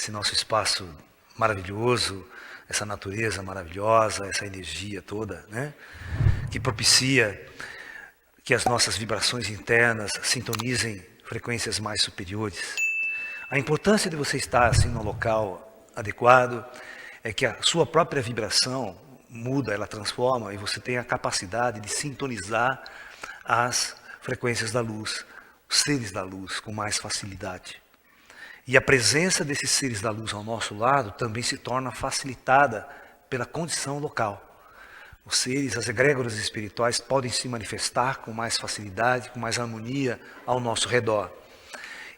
esse nosso espaço maravilhoso, essa natureza maravilhosa, essa energia toda, né? Que propicia que as nossas vibrações internas sintonizem frequências mais superiores. A importância de você estar assim no local adequado é que a sua própria vibração muda, ela transforma e você tem a capacidade de sintonizar as frequências da luz, os seres da luz com mais facilidade. E a presença desses seres da luz ao nosso lado também se torna facilitada pela condição local. Os seres, as egrégoras espirituais podem se manifestar com mais facilidade, com mais harmonia ao nosso redor.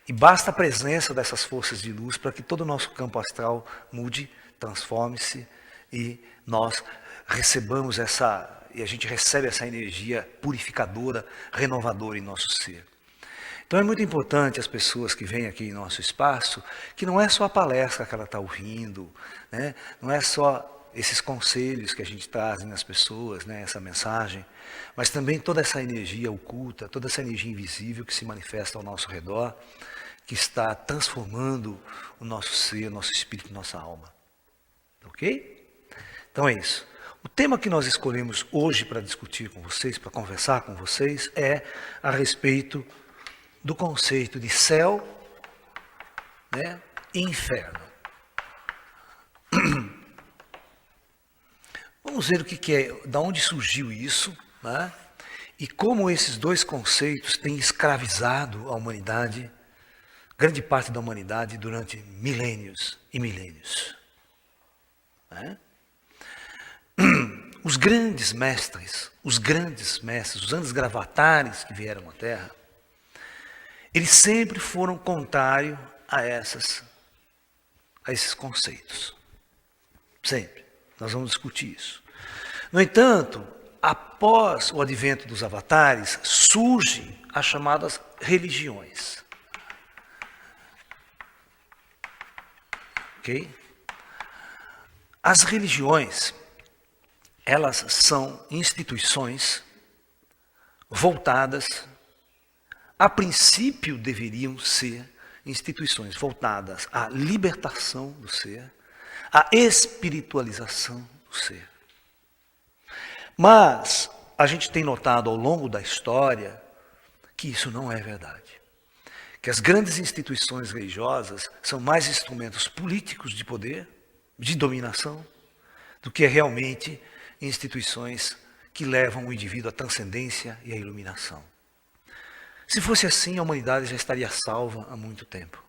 E basta a presença dessas forças de luz para que todo o nosso campo astral mude, transforme-se e nós recebamos e a gente recebe essa energia purificadora, renovadora em nosso ser. Então é muito importante as pessoas que vêm aqui em nosso espaço, que não é só a palestra que ela está ouvindo, né? Não é só esses conselhos que a gente traz nas pessoas, né? Essa mensagem, mas também toda essa energia oculta, toda essa energia invisível que se manifesta ao nosso redor, que está transformando o nosso ser, o nosso espírito, nossa alma. Ok? Então é isso. O tema que nós escolhemos hoje para discutir com vocês, para conversar com vocês, é a respeito do conceito de céu, né, e inferno. Vamos ver o que é, da onde surgiu isso, né, e como esses dois conceitos têm escravizado a humanidade, grande parte da humanidade, durante milênios e milênios. Né? Os grandes mestres, os grandes gravatares que vieram à Terra, eles sempre foram contrários a esses conceitos. Sempre. Nós vamos discutir isso. No entanto, após o advento dos avatares, surgem as chamadas religiões. Ok? As religiões, elas são instituições voltadas, a princípio deveriam ser instituições voltadas à libertação do ser, à espiritualização do ser. Mas a gente tem notado ao longo da história que isso não é verdade. Que as grandes instituições religiosas são mais instrumentos políticos de poder, de dominação, do que realmente instituições que levam o indivíduo à transcendência e à iluminação. Se fosse assim, a humanidade já estaria salva há muito tempo.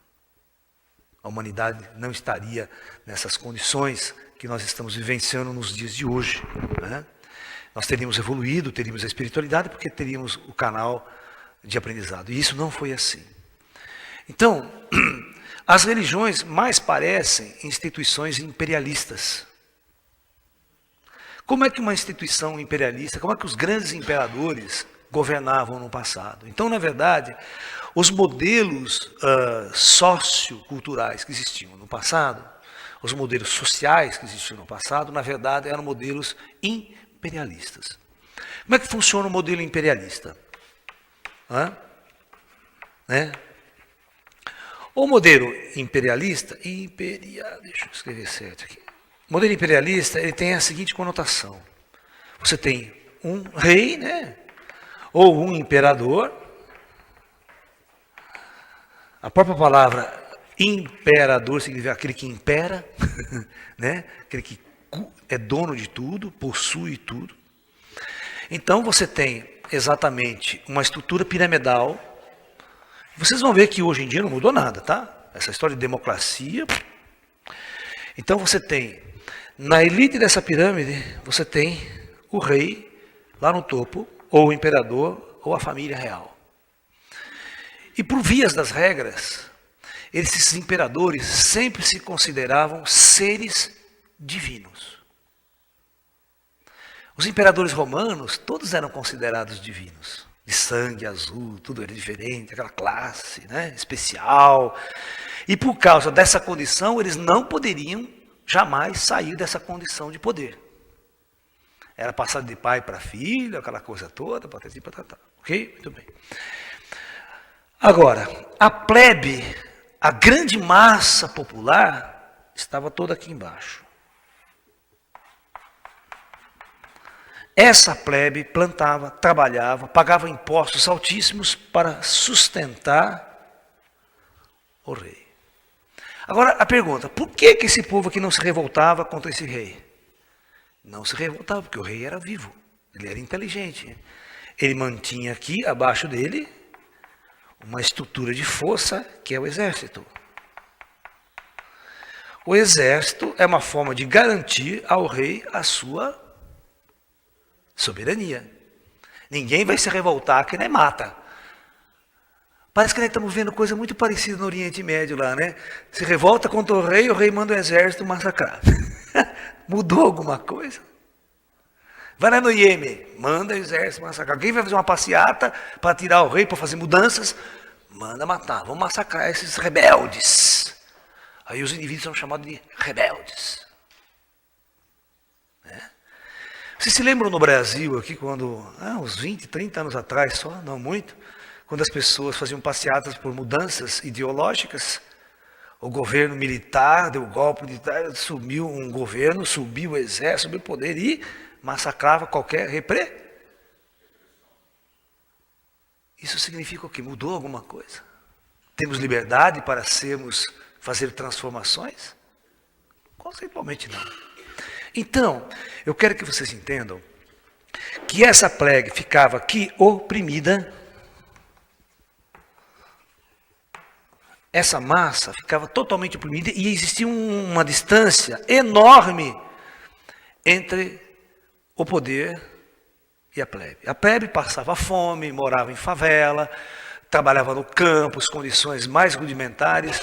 A humanidade não estaria nessas condições que nós estamos vivenciando nos dias de hoje. Né? Nós teríamos evoluído, teríamos a espiritualidade, porque teríamos o canal de aprendizado. E isso não foi assim. Então, as religiões mais parecem instituições imperialistas. Como é que uma instituição imperialista, como é que os grandes imperadores governavam no passado? Então, na verdade, os modelos socioculturais que existiam no passado, os modelos sociais que existiam no passado, na verdade, eram modelos imperialistas. Como é que funciona o modelo imperialista? Né? O modelo imperialista, deixa eu escrever certo aqui. O modelo imperialista, ele tem a seguinte conotação. Você tem um rei, né? Ou um imperador. A própria palavra imperador significa aquele que impera, né? Aquele que é dono de tudo, possui tudo. Então você tem exatamente uma estrutura piramidal. Vocês vão ver que hoje em dia não mudou nada, tá? Essa história de democracia. Então você tem, na elite dessa pirâmide, você tem o rei lá no topo, ou o imperador, ou a família real. E por vias das regras, esses imperadores sempre se consideravam seres divinos. Os imperadores romanos, todos eram considerados divinos. De sangue azul, tudo era diferente, aquela classe, né, especial. E por causa dessa condição, eles não poderiam jamais sair dessa condição de poder. Era passado de pai para filho, aquela coisa toda, patati patatá. Ok? Muito bem. Agora, a plebe a grande massa popular estava toda aqui embaixo. Essa plebe plantava, trabalhava, pagava impostos altíssimos para sustentar o rei. Agora a pergunta, por que esse povo aqui não se revoltava contra esse rei? Não se revoltava, porque o rei era vivo, ele era inteligente. Ele mantinha aqui, abaixo dele, uma estrutura de força que é o exército. O exército é uma forma de garantir ao rei a sua soberania. Ninguém vai se revoltar que nem mata. Parece que nós estamos vendo coisa muito parecida no Oriente Médio lá, né? Se revolta contra o rei manda o exército massacrar. Mudou alguma coisa? Vai lá no Iêmen, manda o exército massacrar. Alguém vai fazer uma passeata para tirar o rei, para fazer mudanças? Manda matar, vamos massacrar esses rebeldes. Aí os indivíduos são chamados de rebeldes. Vocês se lembram no Brasil, aqui, quando, uns 20, 30 anos atrás só, não muito, quando as pessoas faziam passeatas por mudanças ideológicas, o governo militar deu golpe militar, sumiu um governo, subiu o exército, subiu o poder e massacrava qualquer reprê. Isso significa o quê? Mudou alguma coisa? Temos liberdade para fazer transformações? Conceitualmente não. Então, eu quero que vocês entendam que essa plebe ficava aqui oprimida. Essa massa ficava totalmente oprimida e existia uma distância enorme entre o poder e a plebe. A plebe passava fome, morava em favela, trabalhava no campo, as condições mais rudimentares,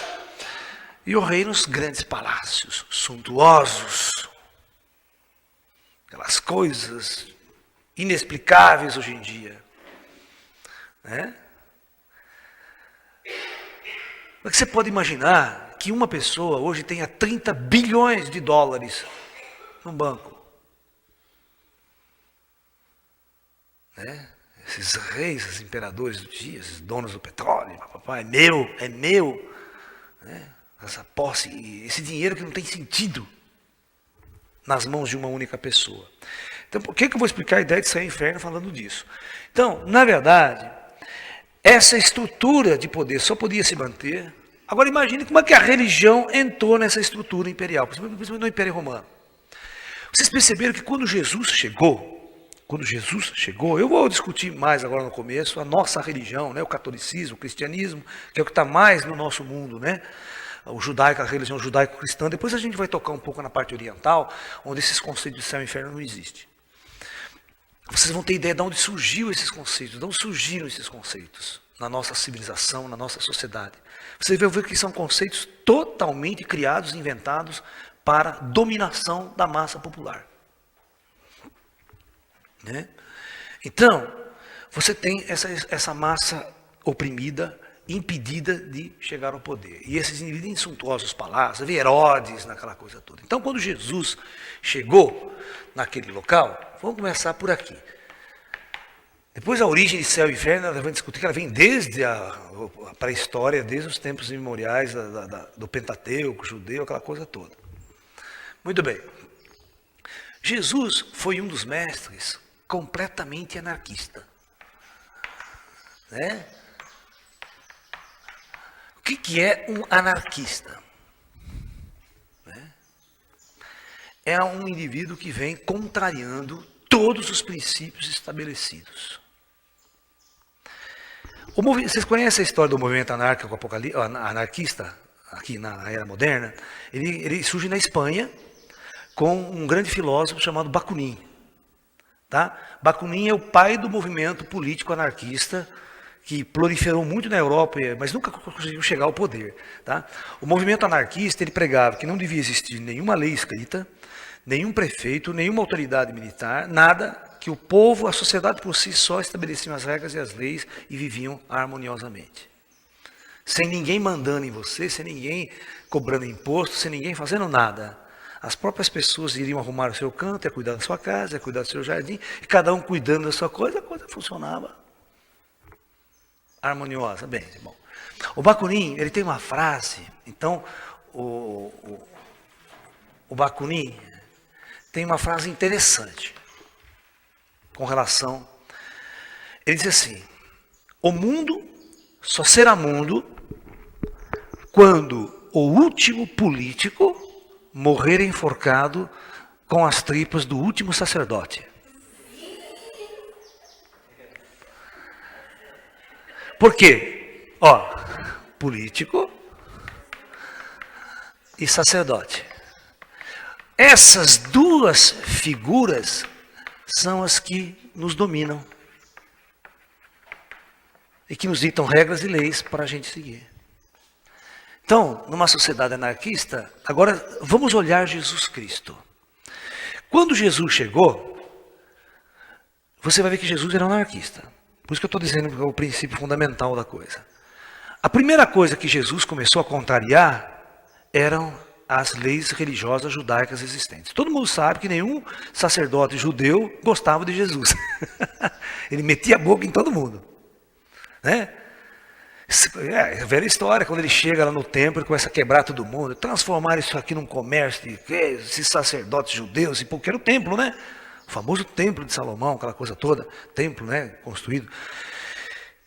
e o rei nos grandes palácios, suntuosos, aquelas coisas inexplicáveis hoje em dia. Né? Mas você pode imaginar que uma pessoa hoje tenha 30 bilhões de dólares no banco. Né? Esses reis, esses imperadores do dia, esses donos do petróleo, papai, é meu. Né? Essa posse, esse dinheiro que não tem sentido nas mãos de uma única pessoa. Então, por que eu vou explicar a ideia de céu e inferno falando disso? Então, na verdade, essa estrutura de poder só podia se manter. Agora imagine como é que a religião entrou nessa estrutura imperial, principalmente no Império Romano. Vocês perceberam que quando Jesus chegou, eu vou discutir mais agora no começo, a nossa religião, né, o catolicismo, o cristianismo, que é o que está mais no nosso mundo, né? O judaico, a religião judaico-cristã. Depois a gente vai tocar um pouco na parte oriental, onde esses conceitos de céu e inferno não existem. Vocês vão ter ideia de onde surgiram esses conceitos, de onde surgiram esses conceitos na nossa civilização, na nossa sociedade. Vocês vão ver que são conceitos totalmente criados, inventados para dominação da massa popular. Né? Então, você tem essa massa oprimida, impedida de chegar ao poder. E esses indivíduos em suntuosos palácios, havia Herodes naquela coisa toda. Então, quando Jesus chegou naquele local, vamos começar por aqui. Depois a origem de céu e inferno, nós vamos discutir que ela vem desde a pré-história, desde os tempos imemoriais do Pentateuco, judeu, aquela coisa toda. Muito bem. Jesus foi um dos mestres completamente anarquista. Né? O que é um anarquista? É um indivíduo que vem contrariando todos os princípios estabelecidos. Vocês conhecem a história do movimento anarquista, aqui na era moderna? Ele surge na Espanha com um grande filósofo chamado Bakunin. Tá? Bakunin é o pai do movimento político anarquista, que proliferou muito na Europa, mas nunca conseguiu chegar ao poder. Tá? O movimento anarquista, ele pregava que não devia existir nenhuma lei escrita, nenhum prefeito, nenhuma autoridade militar, nada, que o povo, a sociedade por si só estabeleciam as regras e as leis e viviam harmoniosamente. Sem ninguém mandando em você, sem ninguém cobrando imposto, sem ninguém fazendo nada. As próprias pessoas iriam arrumar o seu canto, ia cuidar da sua casa, ia cuidar do seu jardim, e cada um cuidando da sua coisa, a coisa funcionava harmoniosa. Bem, bom. O Bakunin, ele tem uma frase, então, o Bakunin tem uma frase interessante com relação. Ele diz assim: o mundo só será mundo quando o último político morrer enforcado com as tripas do último sacerdote. Por quê? Ó, político e sacerdote. Essas duas figuras são as que nos dominam e que nos ditam regras e leis para a gente seguir. Então, numa sociedade anarquista, agora vamos olhar Jesus Cristo. Quando Jesus chegou, você vai ver que Jesus era um anarquista. Por isso que eu estou dizendo que é o princípio fundamental da coisa. A primeira coisa que Jesus começou a contrariar eram as leis religiosas judaicas existentes. Todo mundo sabe que nenhum sacerdote judeu gostava de Jesus. Ele metia a boca em todo mundo. Né? É a velha história, quando ele chega lá no templo, ele começa a quebrar todo mundo, transformar isso aqui num comércio de esses sacerdotes judeus, porque era o templo, né? O famoso templo de Salomão, aquela coisa toda, templo, né, construído.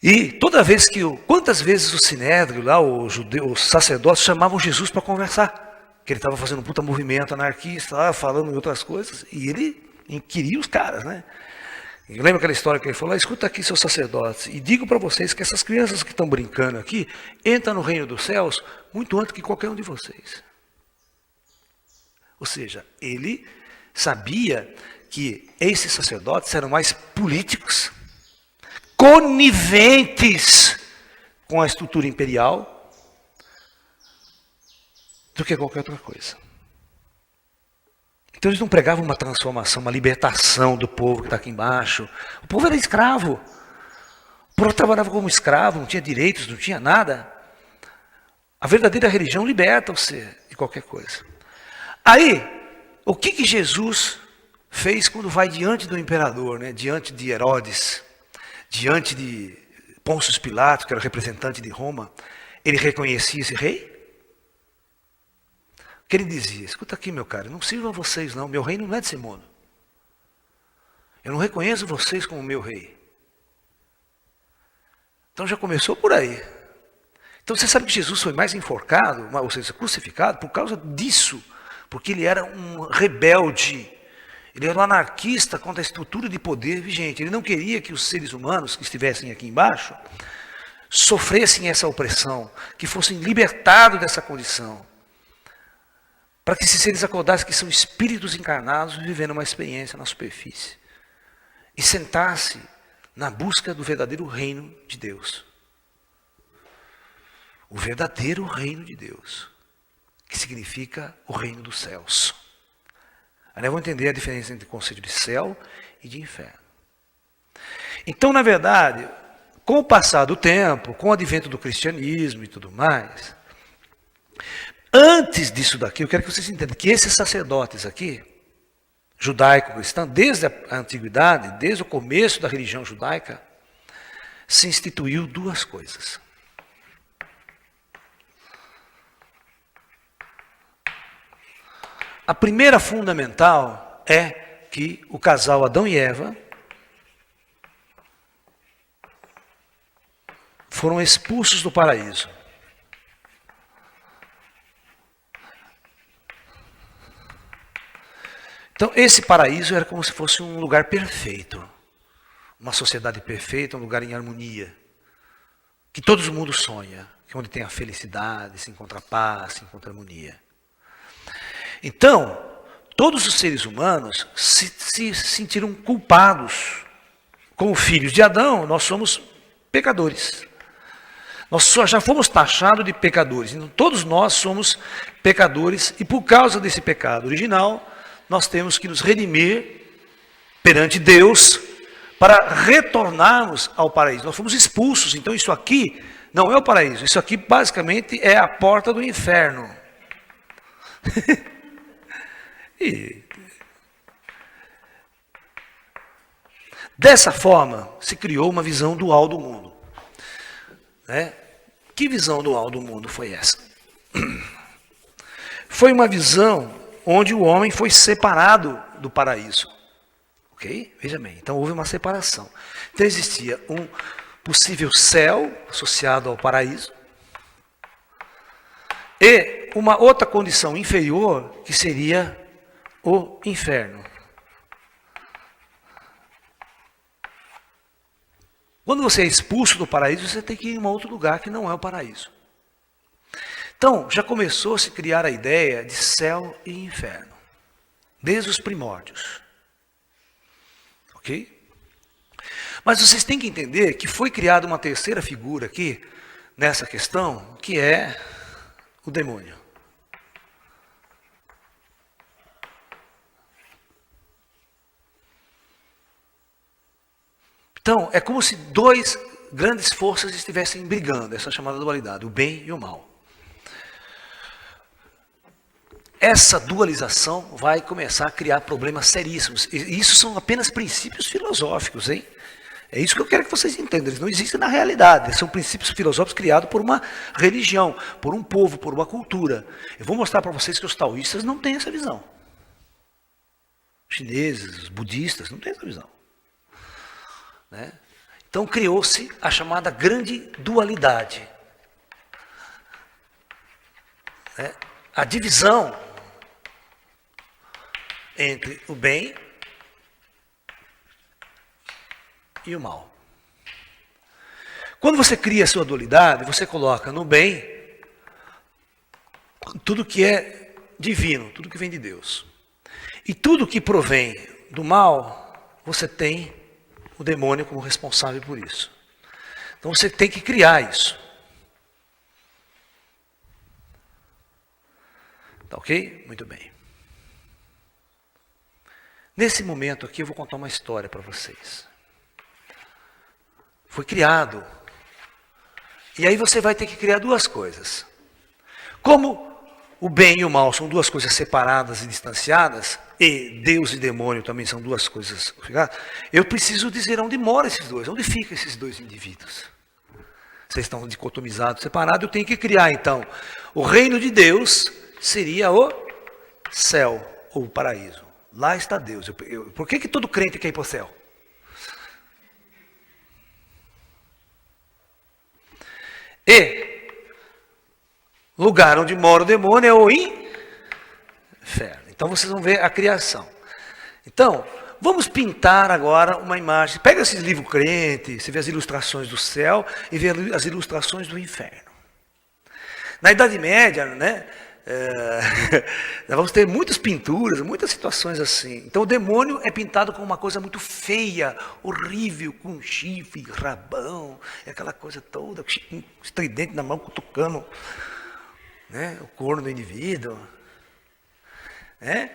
E toda vez quantas vezes o sinédrio lá, os sacerdotes chamavam Jesus para conversar, que ele estava fazendo um puta movimento anarquista lá, falando em outras coisas, e ele inquiria os caras, né? E lembra aquela história que ele falou? Escuta aqui, seus sacerdotes, e digo para vocês que essas crianças que estão brincando aqui entram no reino dos céus muito antes que qualquer um de vocês. Ou seja, ele sabia que esses sacerdotes eram mais políticos, coniventes com a estrutura imperial, do que qualquer outra coisa. Então eles não pregavam uma transformação, uma libertação do povo que está aqui embaixo. O povo era escravo. O povo trabalhava como escravo, não tinha direitos, não tinha nada. A verdadeira religião liberta você de qualquer coisa. Aí, o que Jesus fez quando vai diante do imperador, né? Diante de Herodes, diante de Pôncio Pilatos, que era o representante de Roma? Ele reconhecia esse rei? Que ele dizia: escuta aqui, meu cara, não sirvo a vocês não, meu reino não é desse mundo. Eu não reconheço vocês como meu rei. Então já começou por aí. Então você sabe que Jesus foi mais enforcado, ou seja, crucificado, por causa disso. Porque ele era um rebelde, ele era um anarquista contra a estrutura de poder vigente. Ele não queria que os seres humanos que estivessem aqui embaixo sofressem essa opressão, que fossem libertados dessa condição. Para que esses seres acordassem que são espíritos encarnados vivendo uma experiência na superfície. E sentasse na busca do verdadeiro reino de Deus. O verdadeiro reino de Deus. Que significa o reino dos céus. Aí nós vamos entender a diferença entre o conceito de céu e de inferno. Então, na verdade, com o passar do tempo, com o advento do cristianismo e tudo mais, antes disso daqui, eu quero que vocês entendam que esses sacerdotes aqui, judaico-cristãos, desde a antiguidade, desde o começo da religião judaica, se instituiu duas coisas. A primeira fundamental é que o casal Adão e Eva foram expulsos do paraíso. Então, esse paraíso era como se fosse um lugar perfeito, uma sociedade perfeita, um lugar em harmonia, que todo mundo sonha, que é onde tem a felicidade, se encontra a paz, se encontra a harmonia. Então, todos os seres humanos se sentiram culpados. Como filhos de Adão, nós somos pecadores. Nós já fomos taxados de pecadores. Então, todos nós somos pecadores e por causa desse pecado original, nós temos que nos redimir perante Deus para retornarmos ao paraíso. Nós fomos expulsos, então isso aqui não é o paraíso. Isso aqui basicamente é a porta do inferno. E dessa forma se criou uma visão dual do mundo, né? Que visão dual do mundo foi essa? Foi uma visão onde o homem foi separado do paraíso. Ok? Veja bem, então houve uma separação. Então existia um possível céu associado ao paraíso e uma outra condição inferior que seria o inferno. Quando você é expulso do paraíso, você tem que ir em um outro lugar que não é o paraíso. Então, já começou a se criar a ideia de céu e inferno, desde os primórdios. Ok? Mas vocês têm que entender que foi criada uma terceira figura aqui, nessa questão, que é o demônio. Então, é como se duas grandes forças estivessem brigando, essa chamada dualidade, o bem e o mal. Essa dualização vai começar a criar problemas seríssimos. E isso são apenas princípios filosóficos, hein? É isso que eu quero que vocês entendam. Eles não existem na realidade. Eles são princípios filosóficos criados por uma religião, por um povo, por uma cultura. Eu vou mostrar para vocês que os taoístas não têm essa visão. Os chineses, os budistas não têm essa visão. Né? Então criou-se a chamada grande dualidade. Né? A divisão entre o bem e o mal. Quando você cria a sua dualidade, você coloca no bem tudo que é divino, tudo que vem de Deus. E tudo que provém do mal, você tem o demônio como responsável por isso. Então você tem que criar isso. Tá ok? Muito bem. Nesse momento aqui eu vou contar uma história para vocês. Foi criado. E aí você vai ter que criar duas coisas. Como o bem e o mal são duas coisas separadas e distanciadas, e Deus e demônio também são duas coisas, eu preciso dizer onde moram esses dois, onde ficam esses dois indivíduos. Vocês estão dicotomizados, separados, eu tenho que criar então. O reino de Deus seria o céu, ou o paraíso. Lá está Deus. Por que todo crente quer ir para o céu? E lugar onde mora o demônio é o inferno. Então vocês vão ver a criação. Então, vamos pintar agora uma imagem. Pega esses livros crentes, você vê as ilustrações do céu e vê as ilustrações do inferno. Na Idade Média, né? Nós vamos ter muitas pinturas, muitas situações assim. Então o demônio é pintado como uma coisa muito feia, horrível, com chifre, rabão, aquela coisa toda, estridente na mão, cutucando, né, o corno do indivíduo. Né?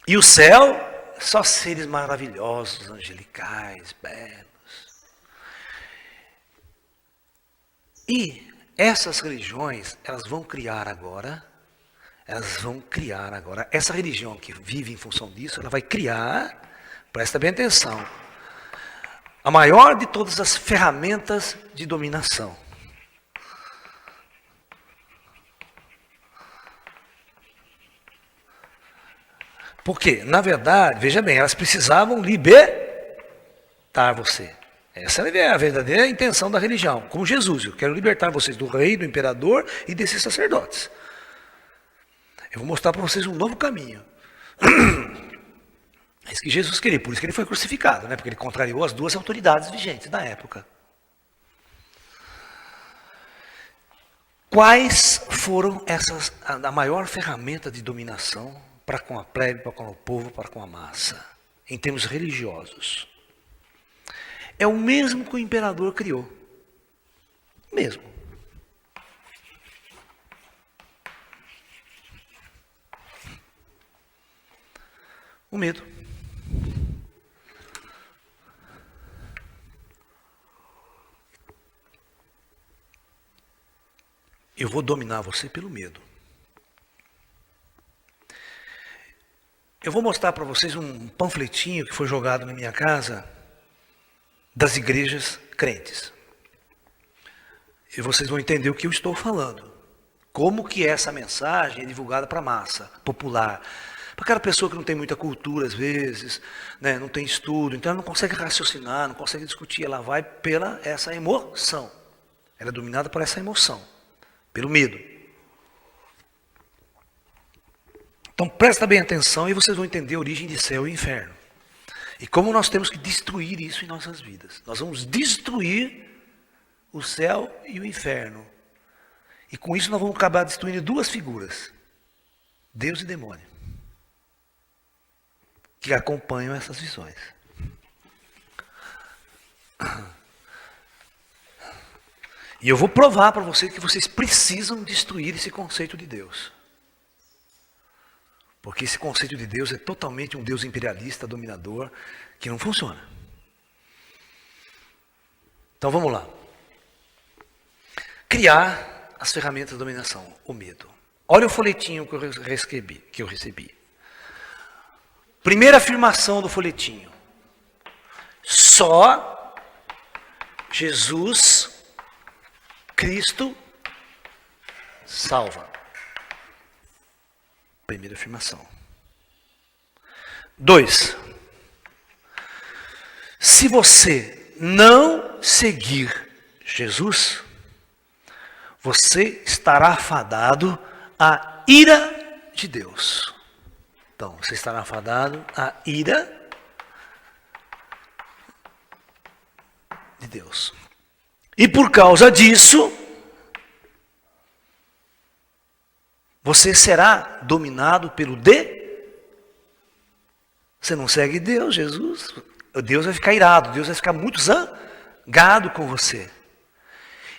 E o céu, só seres maravilhosos, angelicais, belos. E essas religiões, elas vão criar agora, essa religião que vive em função disso, ela vai criar, presta bem atenção, a maior de todas as ferramentas de dominação. Porque, na verdade, veja bem, elas precisavam libertar você. Essa é a verdadeira intenção da religião. Como Jesus, eu quero libertar vocês do rei, do imperador e desses sacerdotes. Eu vou mostrar para vocês um novo caminho. É isso que Jesus queria, por isso que ele foi crucificado, né? Porque ele contrariou as duas autoridades vigentes da época. Quais foram a maior ferramenta de dominação para com a plebe, para com o povo, para com a massa, em termos religiosos? É o mesmo que o imperador criou. Mesmo. O medo. Eu vou dominar você pelo medo. Eu vou mostrar para vocês um panfletinho que foi jogado na minha casa das igrejas crentes. E vocês vão entender o que eu estou falando. Como que essa mensagem é divulgada para a massa popular. Para aquela pessoa que não tem muita cultura, às vezes, né, não tem estudo, então ela não consegue raciocinar, não consegue discutir, ela vai pela essa emoção. Ela é dominada por essa emoção, pelo medo. Então presta bem atenção e vocês vão entender a origem de céu e inferno. E como nós temos que destruir isso em nossas vidas. Nós vamos destruir o céu e o inferno. E com isso nós vamos acabar destruindo duas figuras. Deus e demônio. Que acompanham essas visões. E eu vou provar para vocês que vocês precisam destruir esse conceito de Deus. Porque esse conceito de Deus é totalmente um Deus imperialista, dominador, que não funciona. Então vamos lá. Criar as ferramentas de dominação, o medo. Olha o folhetinho que eu recebi. Primeira afirmação do folhetinho. Só Jesus Cristo salva. Primeira afirmação. 2. Se você não seguir Jesus, você estará fadado à ira de Deus. Então, você estará fadado à ira de Deus. E por causa disso, você será dominado pelo Você não segue Deus, Jesus. Deus vai ficar irado, Deus vai ficar muito zangado com você.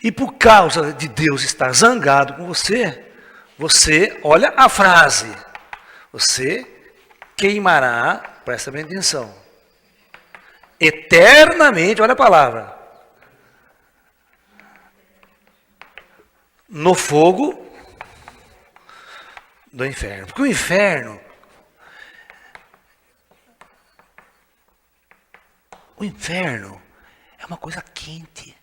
E por causa de Deus estar zangado com você, olha a frase, você queimará, presta bem atenção, eternamente, olha a palavra, no fogo do inferno. Porque o inferno é uma coisa quente,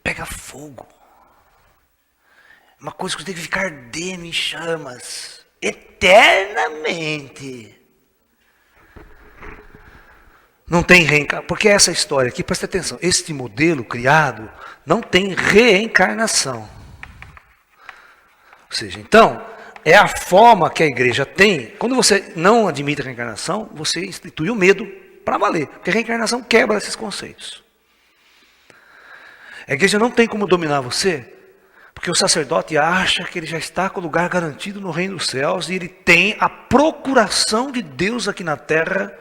pega fogo, é uma coisa que tem que ficar ardendo em chamas, eternamente. Não tem reencarnação, porque essa história aqui, presta atenção, este modelo criado não tem reencarnação. Ou seja, então, é a forma que a igreja tem. Quando você não admite a reencarnação, você institui o medo para valer. Porque a reencarnação quebra esses conceitos. A igreja não tem como dominar você, porque o sacerdote acha que ele já está com o lugar garantido no reino dos céus e ele tem a procuração de Deus aqui na terra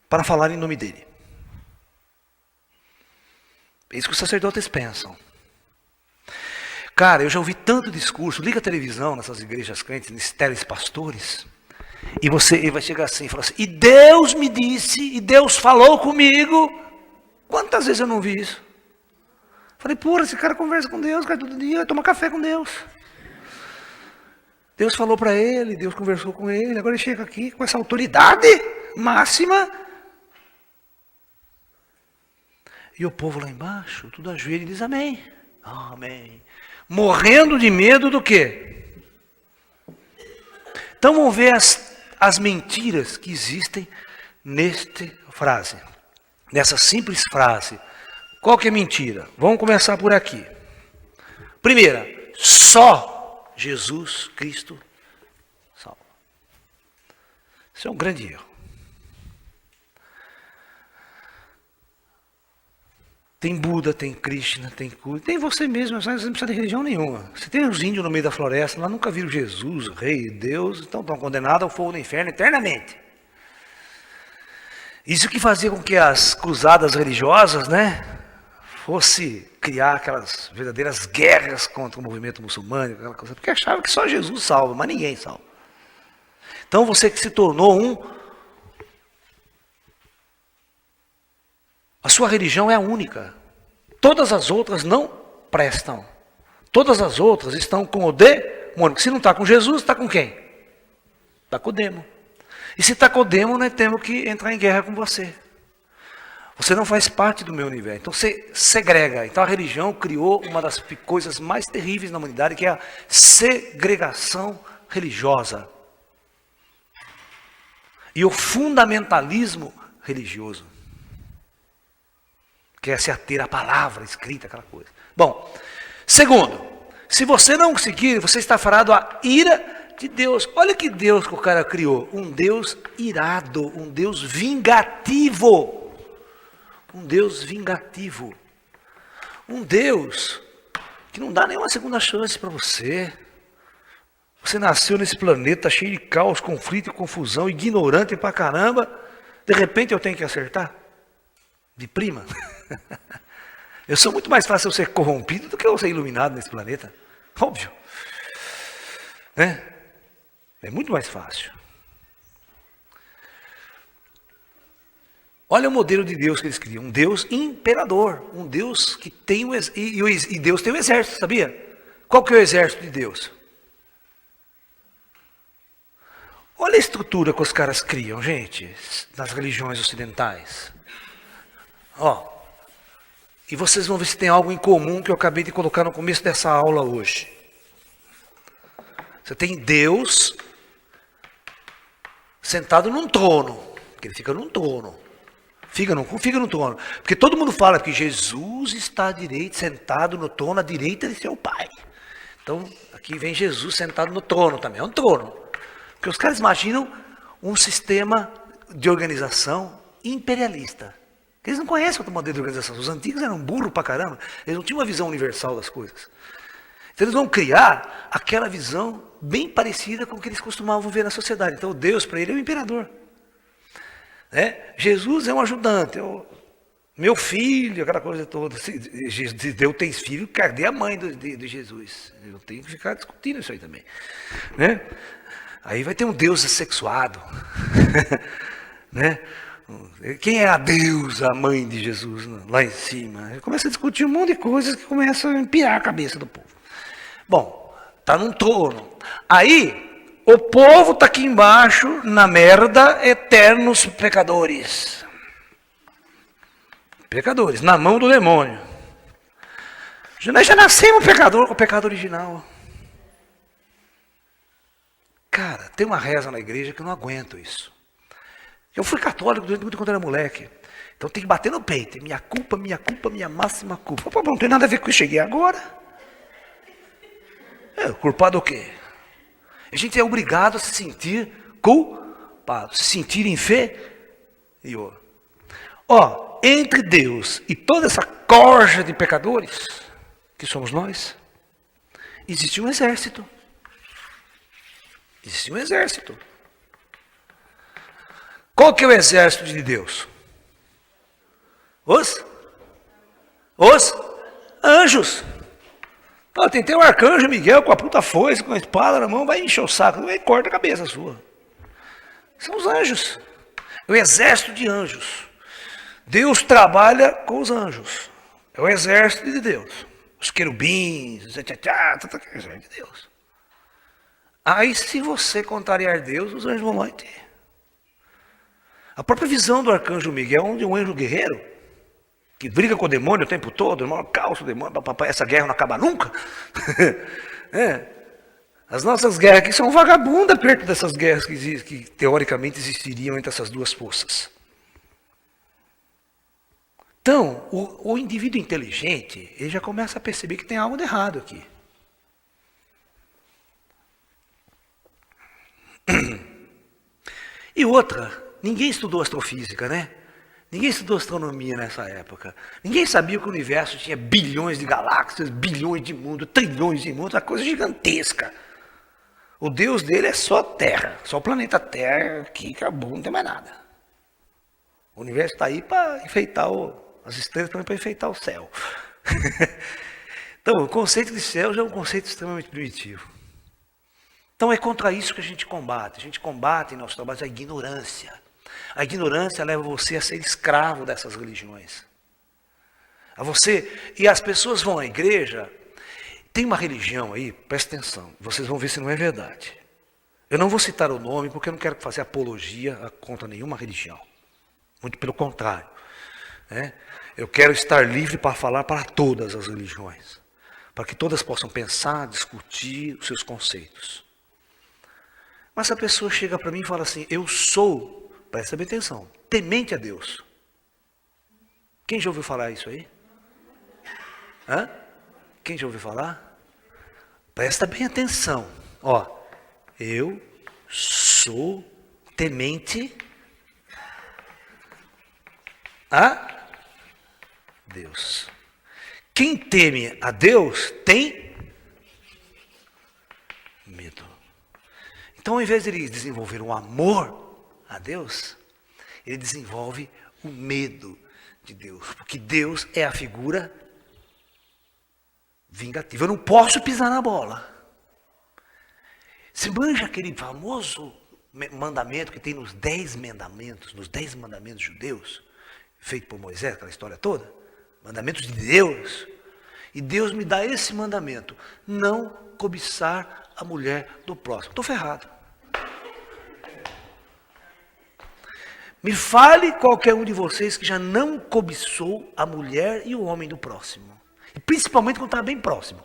para falar em nome dele. É isso que os sacerdotes pensam. Cara, eu já ouvi tanto discurso, liga a televisão nessas igrejas crentes, nesses telespastores, e ele vai chegar assim e falar assim, e Deus me disse, e Deus falou comigo. Quantas vezes eu não vi isso? Falei, porra, esse cara conversa com Deus, cara, todo dia, toma café com Deus. Deus falou para ele, Deus conversou com ele, agora ele chega aqui com essa autoridade máxima. E o povo lá embaixo, tudo ajoelha e diz amém. Amém. Morrendo de medo do quê? Então vamos ver as mentiras que existem nesta frase. Nessa simples frase. Qual que é a mentira? Vamos começar por aqui. Primeira, só Jesus Cristo salva. Isso é um grande erro. Tem Buda, tem Krishna, tem você mesmo, você não precisa de religião nenhuma. Você tem os índios no meio da floresta, lá nunca viram Jesus, Rei, Deus, então estão condenados ao fogo do inferno eternamente. Isso que fazia com que as cruzadas religiosas, fosse criar aquelas verdadeiras guerras contra o movimento muçulmano, aquela coisa, porque achava que só Jesus salva, mas ninguém salva. Então você que se tornou a sua religião é a única. Todas as outras não prestam. Todas as outras estão com o demônio. Se não está com Jesus, está com quem? Está com o demônio. E se está com o demônio, nós temos que entrar em guerra com você. Você não faz parte do meu universo. Então você segrega. Então a religião criou uma das coisas mais terríveis na humanidade, que é a segregação religiosa. E o fundamentalismo religioso. Que é se ater à palavra escrita, aquela coisa. Bom, segundo, se você não seguir, você está farado à ira de Deus. Olha que Deus que o cara criou. Um Deus irado, um Deus vingativo. Um Deus vingativo. Um Deus que não dá nenhuma segunda chance para você. Você nasceu nesse planeta cheio de caos, conflito e confusão, ignorante pra caramba. De repente eu tenho que acertar? De prima? Eu sou muito mais fácil eu ser corrompido do que eu ser iluminado nesse planeta. Óbvio. Né? É muito mais fácil. Olha o modelo de Deus que eles criam. Um Deus imperador. Um Deus que tem um e Deus tem um exército, sabia? Qual que é o exército de Deus? Olha a estrutura que os caras criam, gente, nas religiões ocidentais. Ó. E vocês vão ver se tem algo em comum que eu acabei de colocar no começo dessa aula hoje. Você tem Deus sentado num trono. Que ele fica num trono. Fica no trono. Porque todo mundo fala que Jesus está à direita, sentado no trono, à direita de seu Pai. Então, aqui vem Jesus sentado no trono também. É um trono. Porque os caras imaginam um sistema de organização imperialista. Eles não conhecem outro modelo de organização. Os antigos eram burros pra caramba. Eles não tinham uma visão universal das coisas. Então, eles vão criar aquela visão bem parecida com o que eles costumavam ver na sociedade. Então, Deus, para ele, é o imperador. Jesus é um ajudante, meu filho, aquela coisa toda. Se Deus tem filho, cadê a mãe de Jesus? Eu tenho que ficar discutindo isso aí também. Né? Aí vai ter um Deus assexuado. Né? Quem é a deusa, a mãe de Jesus, lá em cima? Ele começa a discutir um monte de coisas que começam a empirar a cabeça do povo. Bom, está num trono. Aí, o povo está aqui embaixo, na merda, eternos pecadores. Pecadores, na mão do demônio. Nós já nascemos pecador com o pecado original. Cara, tem uma reza na igreja que eu não aguento isso. Eu fui católico durante quando era moleque. Então tem que bater no peito. Minha culpa, minha máxima culpa. Pô, não tem nada a ver com isso, cheguei agora. Culpado o quê? A gente é obrigado a se sentir culpado, se sentir inferior. Ó, entre Deus e toda essa corja de pecadores, que somos nós, existe um exército. Existe um exército. Qual que é o exército de Deus? Os anjos. Tem o arcanjo Miguel com a puta foice, com a espada na mão, vai encher o saco, vai corta a cabeça sua. São os anjos. É o exército de anjos. Deus trabalha com os anjos. É o exército de Deus. Os querubins, os exército de Deus. Aí se você contrariar Deus, os anjos vão lá e ter. A própria visão do arcanjo Miguel é um anjo guerreiro, que briga com o demônio o tempo todo, irmão, calça o demônio, essa guerra não acaba nunca. As nossas guerras aqui são vagabundas perto dessas guerras que teoricamente existiriam entre essas duas forças. Então, o indivíduo inteligente, ele já começa a perceber que tem algo de errado aqui. E outra, ninguém estudou astrofísica, né? Ninguém estudou astronomia nessa época. Ninguém sabia que o universo tinha bilhões de galáxias, bilhões de mundos, trilhões de mundos, uma coisa gigantesca. O Deus dele é só Terra, só o planeta Terra, aqui acabou, não tem mais nada. O universo está aí para enfeitar as estrelas também para enfeitar o céu. Então, o conceito de céu já é um conceito extremamente primitivo. Então é contra isso que a gente combate. A gente combate em nosso trabalho a ignorância. A ignorância leva você a ser escravo dessas religiões. E as pessoas vão à igreja. Tem uma religião aí, presta atenção, vocês vão ver se não é verdade. Eu não vou citar o nome porque eu não quero fazer apologia contra nenhuma religião. Muito pelo contrário. né? Eu quero estar livre para falar para todas as religiões, para que todas possam pensar, discutir os seus conceitos. Mas se a pessoa chega para mim e fala assim, eu sou, presta bem atenção, temente a Deus. Quem já ouviu falar isso aí? Hã? Quem já ouviu falar? Presta bem atenção. Ó, eu sou temente a Deus. Quem teme a Deus tem medo. Então, ao invés de ele desenvolver um amor a Deus, ele desenvolve o medo de Deus, porque Deus é a figura vingativa. Eu não posso pisar na bola. Você manja aquele famoso mandamento que tem nos 10 mandamentos, judeus, feito por Moisés, aquela história toda? Mandamentos de Deus. E Deus me dá esse mandamento: não cobiçar a mulher do próximo. Estou ferrado. Me fale qualquer um de vocês que já não cobiçou a mulher e o homem do próximo. E principalmente quando está bem próximo.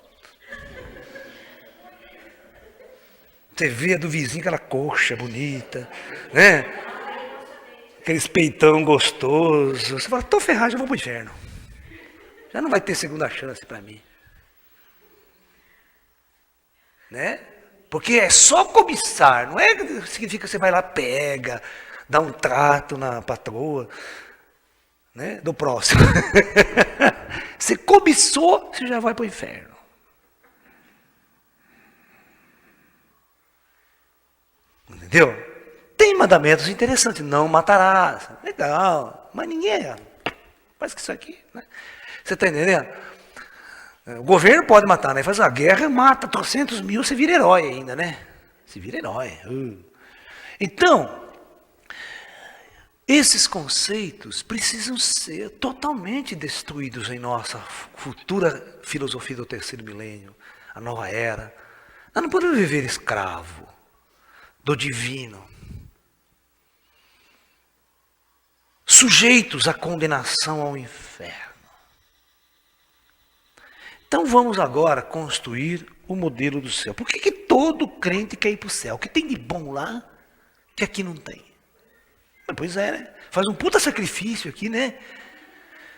Você vê a do vizinho, aquela coxa bonita, né? Aqueles peitão gostoso. Você fala, estou ferrado, já vou para o inferno. Já não vai ter segunda chance para mim. Né? Porque é só cobiçar, não é que significa que você vai lá, pega, dá um trato na patroa, né, do próximo. Você cobiçou, você já vai para o inferno. Entendeu? Tem mandamentos interessantes, não matarás. Legal, mas ninguém faz que isso aqui. Né? Você está entendendo? O governo pode matar, né? Faz uma guerra, mata 300 mil, você vira herói ainda, né? Você vira herói. Então, esses conceitos precisam ser totalmente destruídos em nossa futura filosofia do terceiro milênio, a nova era. Nós não podemos viver escravo do divino, sujeitos à condenação ao inferno. Então vamos agora construir o modelo do céu. Por que todo crente quer ir para o céu? O que tem de bom lá que aqui não tem? Pois é, né? Faz um puta sacrifício aqui, né?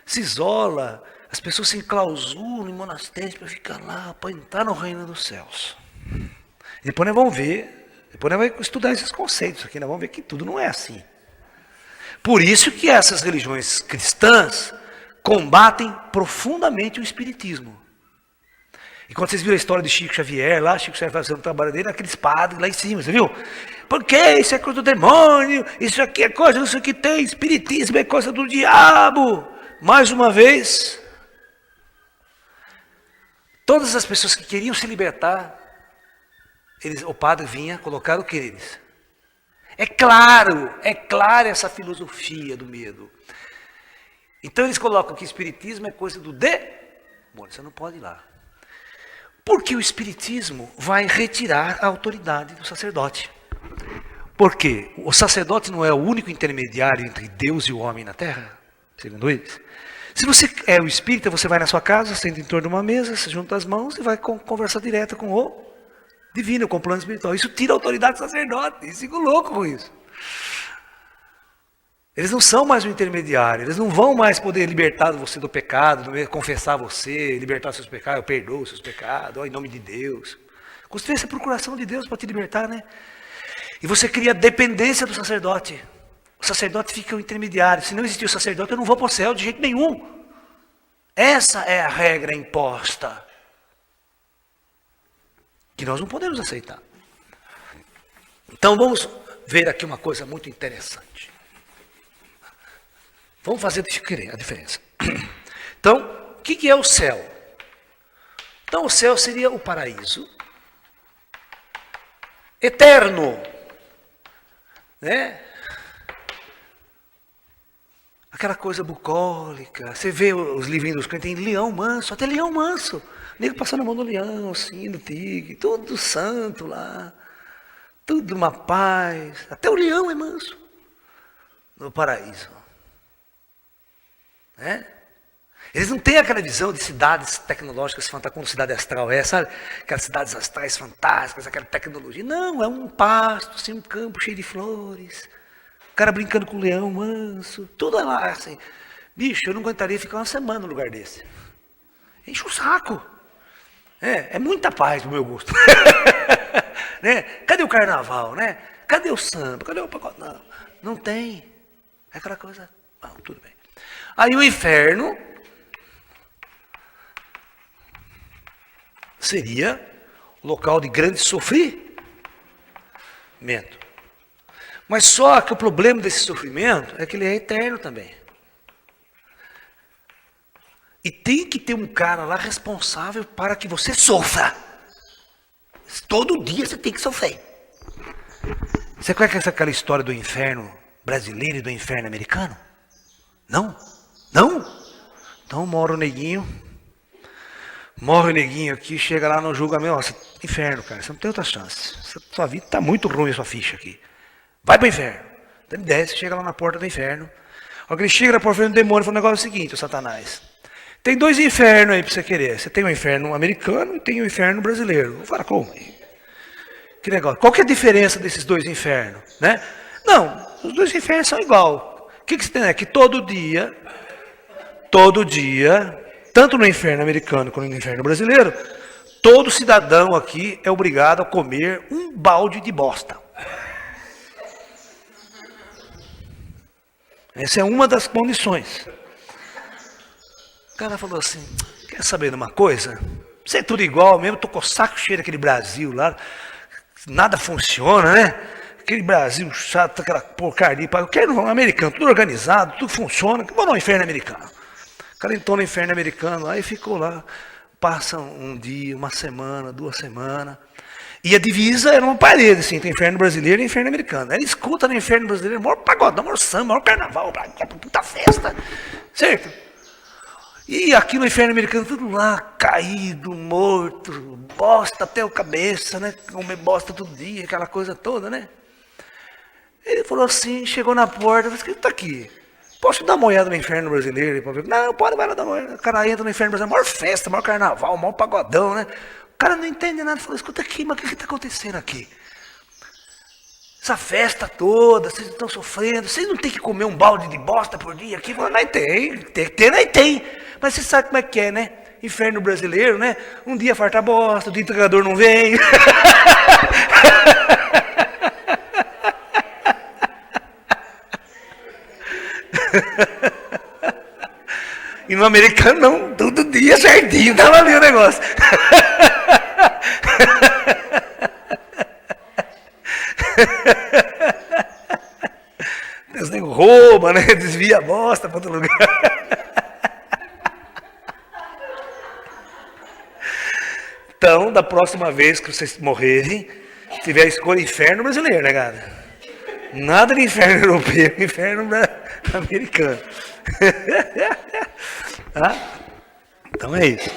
Se isola, as pessoas se enclausuram em monastérios para ficar lá, para entrar no reino dos céus. E depois nós vamos ver, depois nós vamos estudar esses conceitos aqui, nós vamos ver que tudo não é assim. Por isso que essas religiões cristãs combatem profundamente o espiritismo. E quando vocês viram a história de Chico Xavier, lá, Chico Xavier fazendo o trabalho dele, aqueles padres lá em cima, você viu? Porque isso é coisa do demônio, isso aqui é coisa, não sei o que tem, espiritismo é coisa do diabo. Mais uma vez, todas as pessoas que queriam se libertar, o padre vinha colocar o que eles? É claro essa filosofia do medo. Então eles colocam que espiritismo é coisa do demônio, você não pode ir lá. Porque o espiritismo vai retirar a autoridade do sacerdote. Por quê? O sacerdote não é o único intermediário entre Deus e o homem na terra, segundo eles. Se você é o espírita, você vai na sua casa, senta em torno de uma mesa, se junta as mãos e vai conversar direto com o divino, com o plano espiritual. Isso tira a autoridade do sacerdote, eles ficam loucos com isso. Eles não são mais um intermediário, eles não vão mais poder libertar você do pecado, confessar você, libertar seus pecados, eu perdoo seus pecados, em nome de Deus. Construir essa procuração de Deus para te libertar, né? E você cria dependência do sacerdote. O sacerdote fica o intermediário. Se não existir o sacerdote, eu não vou para o céu de jeito nenhum. Essa é a regra imposta, que nós não podemos aceitar. Então vamos ver aqui uma coisa muito interessante. Vamos fazer a diferença. Então, o que é o céu? Então, o céu seria o paraíso eterno, né? Aquela coisa bucólica. Você vê os livrinhos dos crentes, tem leão manso, até leão manso. O nego passando a mão no leão, assim, no tigre, tudo santo lá, tudo uma paz. Até o leão é manso no paraíso. né? Eles não têm aquela visão de cidades tecnológicas fantásticas, como cidade astral é, sabe? Aquelas cidades astrais fantásticas, aquela tecnologia. Não, é um pasto, assim, um campo cheio de flores. O cara brincando com o leão manso. Tudo é lá, assim. Bicho, eu não aguentaria ficar uma semana no lugar desse. Enche o saco. É muita paz do meu gosto. Né? Cadê o carnaval, né? Cadê o samba? Cadê o pagode? Não tem. É aquela coisa. Não, tudo bem. Aí o inferno seria o local de grande sofrimento. Mas só que o problema desse sofrimento é que ele é eterno também. E tem que ter um cara lá responsável para que você sofra. Todo dia você tem que sofrer. Você conhece aquela história do inferno brasileiro e do inferno americano? Não? Não? Então morre o neguinho aqui, chega lá no julgamento, nossa, inferno, cara, você não tem outra chance. Sua vida está muito ruim, a sua ficha aqui. Vai para o inferno. Então ele desce, chega lá na porta do inferno. Alguém chega na porta do demônio e fala, o negócio é o seguinte, o Satanás. Tem 2 infernos aí para você querer. Você tem o inferno americano e tem o inferno brasileiro. Eu falo, como? Que negócio. Qual que é a diferença desses 2 infernos? Né? Não, os 2 infernos são igual. O que você tem? É que todo dia, tanto no inferno americano quanto no inferno brasileiro, todo cidadão aqui é obrigado a comer um balde de bosta. Essa é uma das condições. O cara falou assim, quer saber de uma coisa? Você é tudo igual mesmo, tô com o saco cheio daquele Brasil lá, nada funciona, né? Aquele Brasil chato, aquela porcaria. Eu quero um americano, tudo organizado, tudo funciona. Vou no inferno americano. O cara entrou no inferno americano, aí ficou lá. Passa um dia, uma semana, 2 semanas. E a divisa era uma parede, assim, entre o inferno brasileiro e o inferno americano. Ele escuta no inferno brasileiro, maior pagodão, maior samba, maior carnaval, puta festa. Certo? E aqui no inferno americano, tudo lá, caído, morto, bosta até o cabeça, né? Comer bosta todo dia, aquela coisa toda, né? Ele falou assim, chegou na porta, falou assim, tá aqui. Posso dar uma olhada no inferno brasileiro? Não, pode, vai lá dar uma olhada. O cara entra no inferno brasileiro, maior festa, maior carnaval, maior pagodão, né? O cara não entende nada, falou, escuta aqui, mas o que está acontecendo aqui? Essa festa toda, vocês estão sofrendo, vocês não tem que comer um balde de bosta por dia aqui? Falou, não tem. Mas você sabe como é que é, né? Inferno brasileiro, né? Um dia farta bosta, o dia entregador não vem. E no americano não, todo dia certinho, tava ali o negócio. Deus nem rouba, né? Desvia a bosta para outro lugar. Então, da próxima vez que vocês morrerem, tiver a escolha inferno brasileiro, né, cara? Nada de inferno europeu, inferno americano. Ah? Então é isso.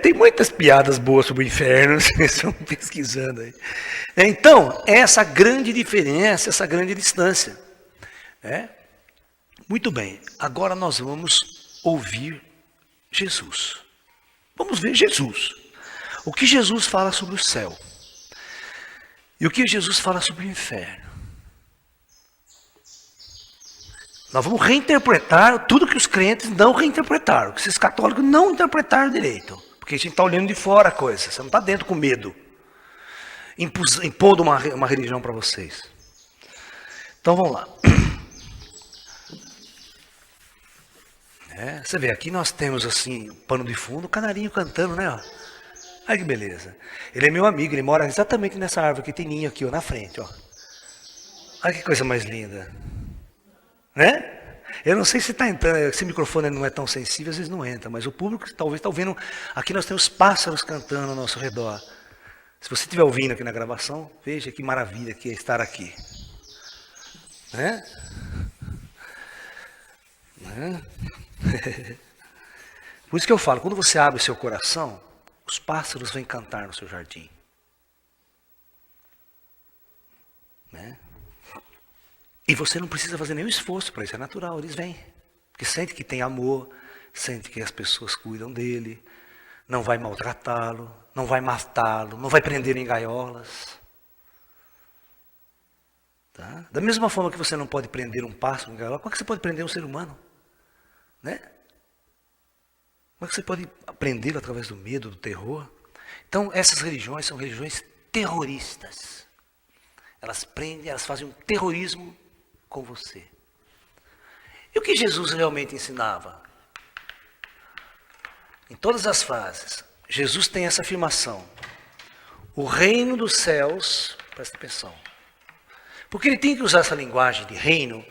Tem muitas piadas boas sobre o inferno, vocês estão pesquisando aí. Então, essa grande diferença, essa grande distância. Muito bem, agora nós vamos ouvir Jesus. Vamos ver Jesus. O que Jesus fala sobre o céu? E o que Jesus fala sobre o inferno? Nós vamos reinterpretar tudo que os crentes não reinterpretaram, que esses católicos não interpretaram direito. Porque a gente está olhando de fora a coisa, você não está dentro com medo. Impondo uma religião para vocês. Então vamos lá. Você vê, aqui nós temos assim, pano de fundo, o canarinho cantando, né? Ó. Olha que beleza. Ele é meu amigo, ele mora exatamente nessa árvore que tem ninho aqui, ó, na frente, ó. Olha que coisa mais linda. Né? Eu não sei se está entrando, esse microfone não é tão sensível, às vezes não entra, mas o público talvez está ouvindo. Aqui nós temos pássaros cantando ao nosso redor. Se você estiver ouvindo aqui na gravação, veja que maravilha que é estar aqui. Né? Por isso que eu falo, quando você abre o seu coração, os pássaros vêm cantar no seu jardim. Né? E você não precisa fazer nenhum esforço para isso, é natural, eles vêm. Porque sente que tem amor, sente que as pessoas cuidam dele, não vai maltratá-lo, não vai matá-lo, não vai prender em gaiolas. Tá? Da mesma forma que você não pode prender um pássaro em gaiola, como é que você pode prender um ser humano? Né? Como é que você pode prendê-lo através do medo, do terror? Então, essas religiões são religiões terroristas. Elas prendem, elas fazem um terrorismo com você. E o que Jesus realmente ensinava? Em todas as fases, Jesus tem essa afirmação. O reino dos céus, presta atenção. Porque ele tem que usar essa linguagem de reino,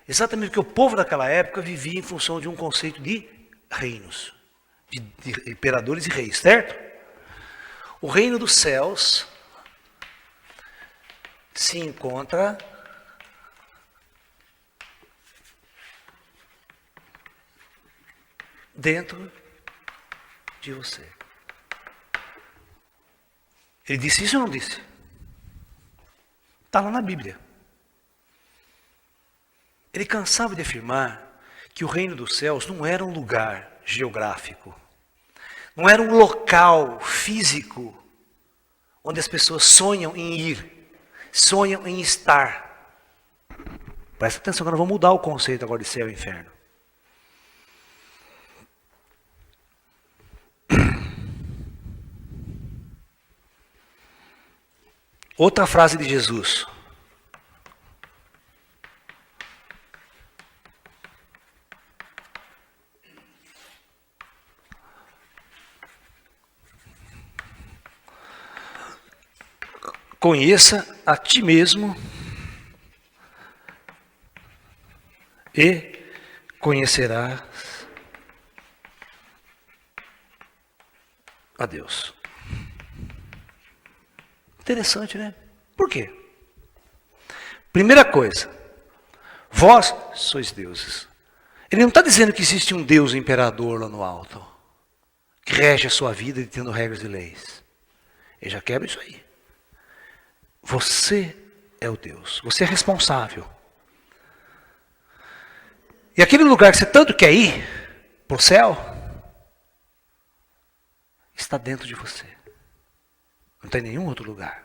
exatamente porque o povo daquela época vivia em função de um conceito de reinos, de imperadores e reis, certo? O reino dos céus se encontra dentro de você. Ele disse isso ou não disse? Está lá na Bíblia. Ele cansava de afirmar que o reino dos céus não era um lugar geográfico, não era um local físico onde as pessoas sonham em ir, sonham em estar. Presta atenção que nós vamos mudar o conceito agora de céu e inferno. Outra frase de Jesus. Conheça a ti mesmo e conhecerás a Deus. Interessante, né? Por quê? Primeira coisa, vós sois deuses. Ele não está dizendo que existe um Deus imperador lá no alto, que rege a sua vida ditando regras e leis. Ele já quebra isso aí. Você é o Deus, você é responsável. E aquele lugar que você tanto quer ir, para o céu, está dentro de você. Não tem nenhum outro lugar.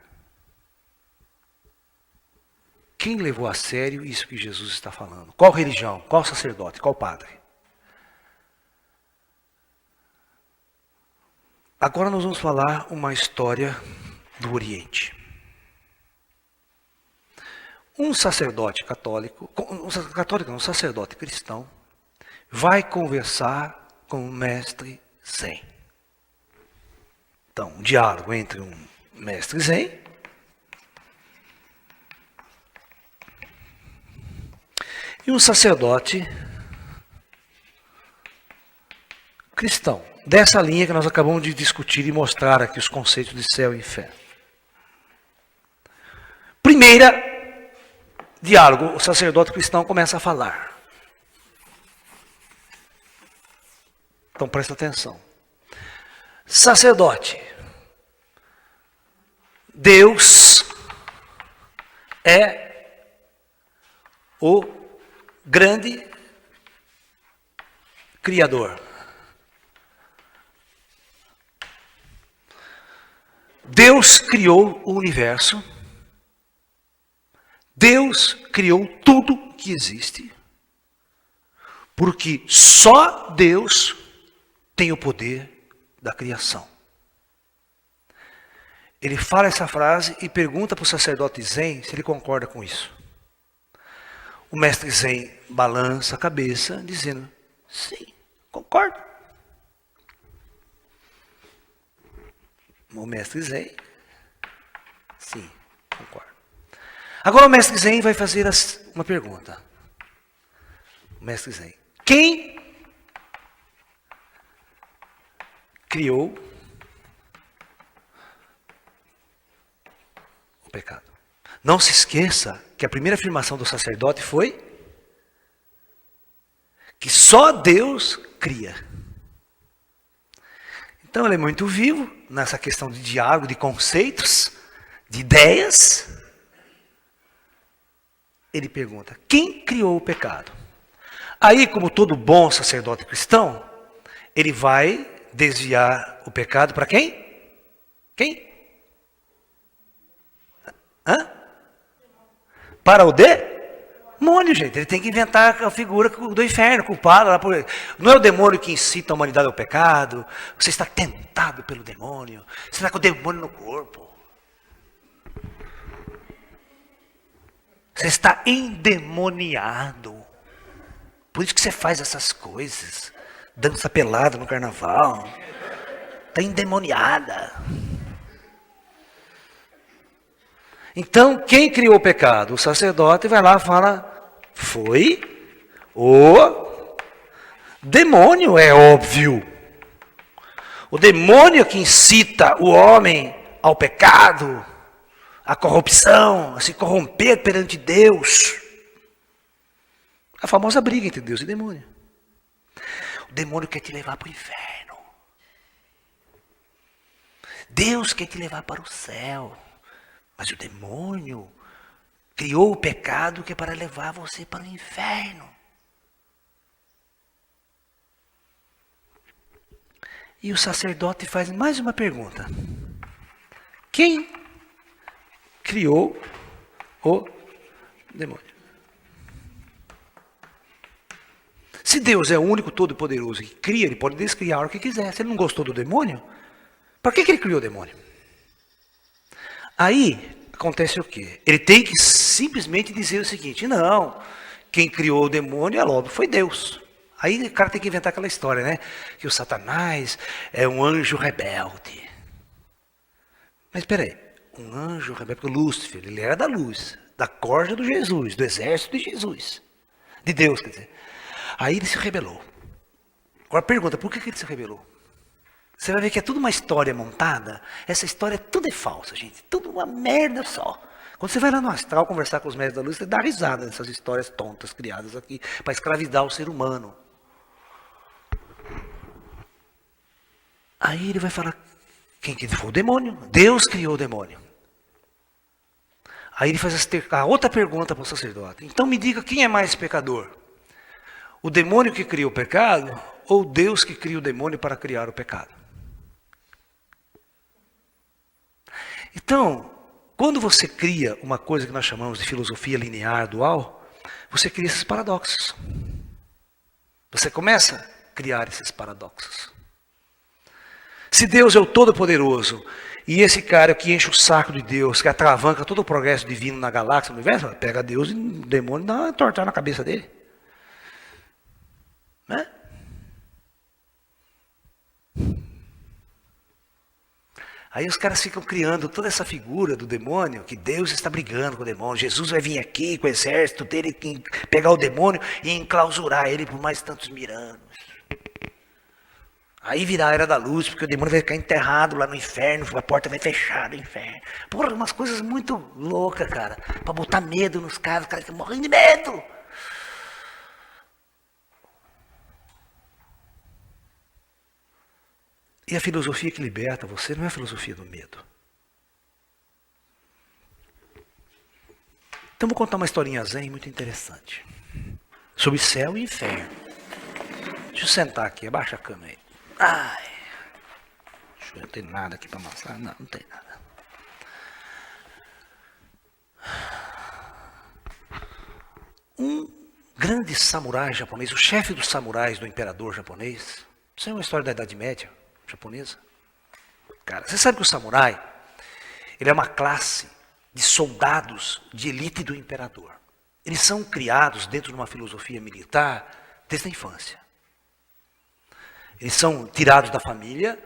Quem levou a sério isso que Jesus está falando? Qual religião? Qual sacerdote? Qual padre? Agora nós vamos falar uma história do Oriente. Um sacerdote católico, um sacerdote cristão, vai conversar com o mestre Zen. Então, um diálogo entre um mestre Zen e um sacerdote cristão. Dessa linha que nós acabamos de discutir e mostrar aqui os conceitos de céu e inferno. Primeira diálogo, o sacerdote cristão começa a falar. Então presta atenção. Sacerdote, Deus é o grande Criador. Deus criou o universo. Deus criou tudo que existe. Porque só Deus tem o poder da criação. Ele fala essa frase e pergunta para o sacerdote Zen se ele concorda com isso. O mestre Zen balança a cabeça, dizendo, sim, concordo. O mestre Zen, sim, concordo. Agora o mestre Zen vai fazer uma pergunta. O mestre Zen, quem criou o pecado? Não se esqueça que a primeira afirmação do sacerdote foi que só Deus cria. Então ele é muito vivo nessa questão de diálogo, de conceitos, de ideias. ele pergunta, quem criou o pecado? Aí, como todo bom sacerdote cristão, ele vai desviar o pecado para quem? Quem? Hã? Para o demônio, gente. Ele tem que inventar a figura do inferno, culpado. Lá por... Não é o demônio que incita a humanidade ao pecado. Você está tentado pelo demônio. Você está com o demônio no corpo. Você está endemoniado. Por isso que você faz essas coisas. Dança pelada no carnaval. Está endemoniada. Então, quem criou o pecado? O sacerdote vai lá e fala, foi o demônio, é óbvio. O demônio que incita o homem ao pecado, à corrupção, a se corromper perante Deus. A famosa briga entre Deus e demônio. O demônio quer te levar para o inferno. Deus quer te levar para o céu. Mas o demônio criou o pecado que é para levar você para o inferno. E o sacerdote faz mais uma pergunta. Quem criou o demônio? Se Deus é o único todo-poderoso que cria, ele pode descriar a hora que quiser. Se ele não gostou do demônio, para que ele criou o demônio? Aí, acontece o quê? Ele tem que simplesmente dizer o seguinte, não, quem criou o demônio, é óbvio, foi Deus. Aí o cara tem que inventar aquela história, né? Que o Satanás é um anjo rebelde. Mas espera aí, um anjo rebelde, porque o Lúcifer, ele era da luz, da corja do Jesus, do exército de Jesus. De Deus, quer dizer. Aí ele se rebelou. Agora pergunta, por que ele se rebelou? Você vai ver que é tudo uma história montada. Essa história tudo é falsa, gente. Tudo uma merda só. Quando você vai lá no astral conversar com os mestres da luz, você dá risada nessas histórias tontas criadas aqui para escravizar o ser humano. Aí ele vai falar, quem que foi o demônio? Deus criou o demônio. Aí ele faz a outra pergunta para o sacerdote. Então me diga, quem é mais pecador? O demônio que cria o pecado ou Deus que cria o demônio para criar o pecado? Então, quando você cria uma coisa que nós chamamos de filosofia linear dual, você cria esses paradoxos. Você começa a criar esses paradoxos. Se Deus é o Todo-Poderoso, e esse cara que enche o saco de Deus, que atravanca todo o progresso divino na galáxia, no universo, pega Deus e o demônio dá uma tortada na cabeça dele. Né? Aí os caras ficam criando toda essa figura do demônio, que Deus está brigando com o demônio. Jesus vai vir aqui com o exército dele, pegar o demônio e enclausurar ele por mais tantos mil anos. Aí virá a era da luz, porque o demônio vai ficar enterrado lá no inferno, a porta vai fechar do inferno. Porra, umas coisas muito loucas, cara. Para botar medo nos caras, os caras estão morrendo de medo. E a filosofia que liberta você não é a filosofia do medo. Então vou contar uma historinha zen muito interessante. Sobre céu e inferno. Deixa eu sentar aqui, abaixa a cama aí. Ai. Deixa eu não tem nada aqui para amassar. Não, não tem nada. Um grande samurai japonês, o chefe dos samurais do imperador japonês. Isso é uma história da Idade Média japonesa. Cara, você sabe que o samurai, ele é uma classe de soldados de elite do imperador. Eles são criados dentro de uma filosofia militar desde a infância. Eles são tirados da família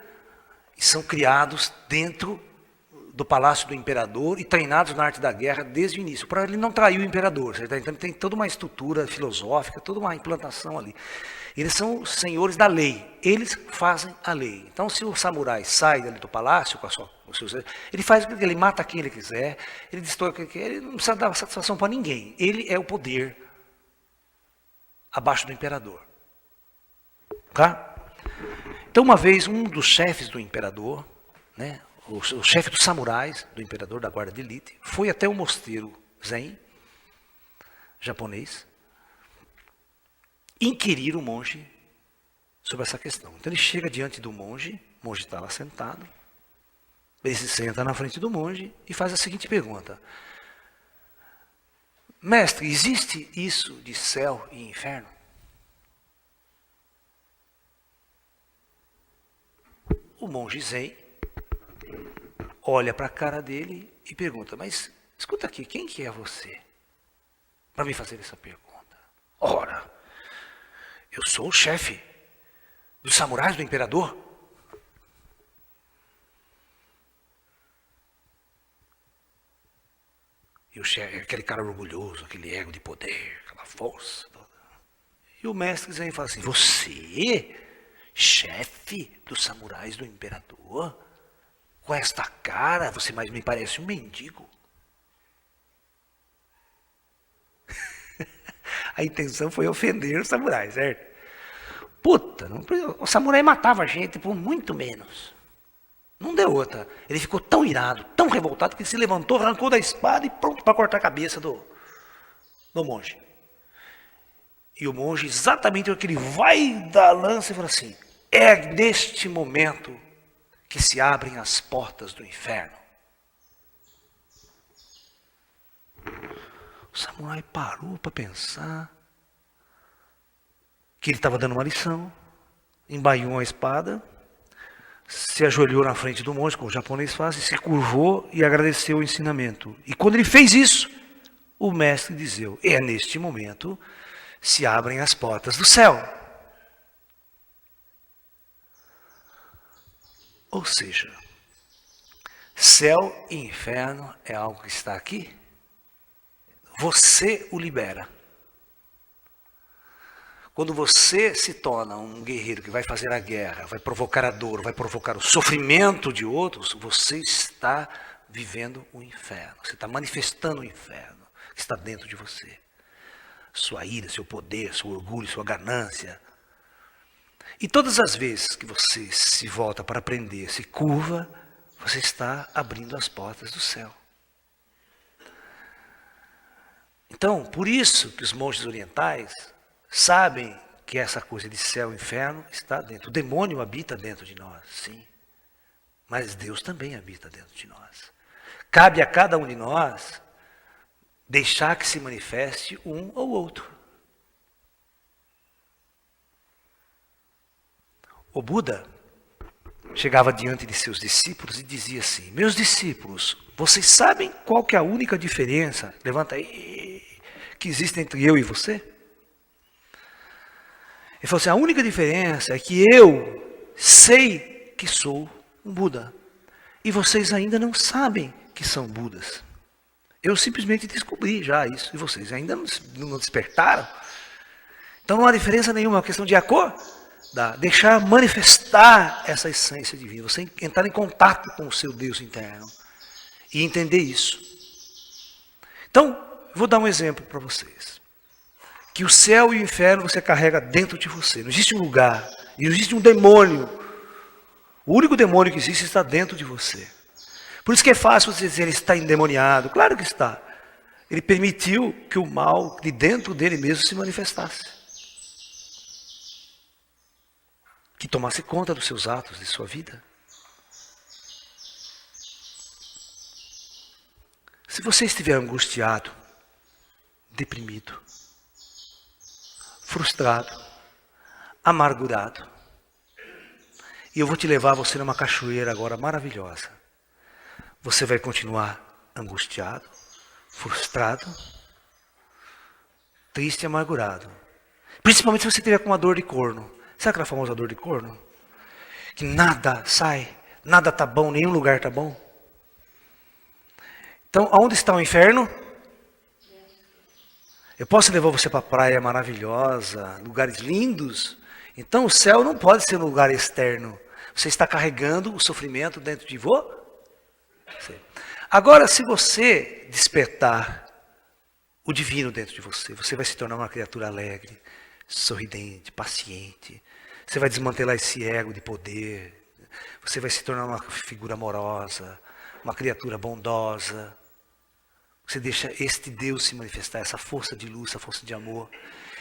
e são criados dentro do palácio do imperador e treinados na arte da guerra desde o início, para ele não trair o imperador. Então tem toda uma estrutura filosófica, toda uma implantação ali. Eles são os senhores da lei, eles fazem a lei. Então se o samurai sai dali do palácio, ele faz o que ele mata quem ele quiser, ele destrói quem ele quer, ele não precisa dar satisfação para ninguém. Ele é o poder abaixo do imperador. Tá? Então uma vez um dos chefes do imperador, né, o chefe dos samurais do imperador da guarda de elite, foi até o mosteiro Zen japonês, inquirir o monge sobre essa questão. Então ele chega diante do monge, o monge está lá sentado, ele se senta na frente do monge e faz a seguinte pergunta: mestre, existe isso de céu e inferno? O monge zen olha para a cara dele e pergunta: mas escuta aqui, quem que é você para me fazer essa pergunta? Ora, eu sou o chefe dos samurais do imperador. E o chefe, aquele cara orgulhoso, aquele ego de poder, aquela força toda. E o mestre zen fala assim: você, chefe dos samurais do imperador? Com esta cara, você mais me parece um mendigo. A intenção foi ofender os samurais, certo? Puta, o samurai matava a gente por muito menos. Não deu outra. Ele ficou tão irado, tão revoltado, que ele se levantou, arrancou da espada e pronto para cortar a cabeça do monge. E o monge, exatamente o que ele vai dar lança, e fala assim: é neste momento que se abrem as portas do inferno. O samurai parou para pensar que ele estava dando uma lição, embaiou a espada, se ajoelhou na frente do monge, como o japonês faz, e se curvou e agradeceu o ensinamento. E quando ele fez isso, o mestre dizia: é neste momento se abrem as portas do céu. Ou seja, céu e inferno é algo que está aqui. Você o libera. Quando você se torna um guerreiro que vai fazer a guerra, vai provocar a dor, vai provocar o sofrimento de outros, você está vivendo o inferno. Você está manifestando o inferno que está dentro de você. Sua ira, seu poder, seu orgulho, sua ganância. E todas as vezes que você se volta para aprender, se curva, você está abrindo as portas do céu. Então, por isso que os monges orientais sabem que essa coisa de céu e inferno está dentro. O demônio habita dentro de nós, sim. Mas Deus também habita dentro de nós. Cabe a cada um de nós deixar que se manifeste um ou outro. O Buda chegava diante de seus discípulos e dizia assim: meus discípulos, vocês sabem qual que é a única diferença, levanta aí, que existe entre eu e você? Ele falou assim: a única diferença é que eu sei que sou um Buda. E vocês ainda não sabem que são Budas. Eu simplesmente descobri já isso. E vocês ainda não despertaram. Então não há diferença nenhuma. É uma questão de deixar manifestar essa essência divina. Você entrar em contato com o seu Deus interno. E entender isso. Então, vou dar um exemplo para vocês. Que o céu e o inferno você carrega dentro de você. Não existe um lugar, e não existe um demônio. O único demônio que existe está dentro de você. Por isso que é fácil você dizer: ele está endemoniado. Claro que está. Ele permitiu que o mal de dentro dele mesmo se manifestasse. Que tomasse conta dos seus atos, de sua vida. Se você estiver angustiado, deprimido, frustrado, amargurado, e eu vou te levar você numa cachoeira agora maravilhosa. Você vai continuar angustiado, frustrado, triste e amargurado. Principalmente se você tiver com uma dor de corno. Sabe aquela famosa dor de corno? Que nada sai, nada está bom, nenhum lugar está bom. Então, aonde está o inferno? Eu posso levar você para a praia maravilhosa, lugares lindos. Então o céu não pode ser um lugar externo. Você está carregando o sofrimento dentro de você. Agora, se você despertar o divino dentro de você, você vai se tornar uma criatura alegre, sorridente, paciente. Você vai desmantelar esse ego de poder. Você vai se tornar uma figura amorosa, uma criatura bondosa. Você deixa este Deus se manifestar, essa força de luz, essa força de amor.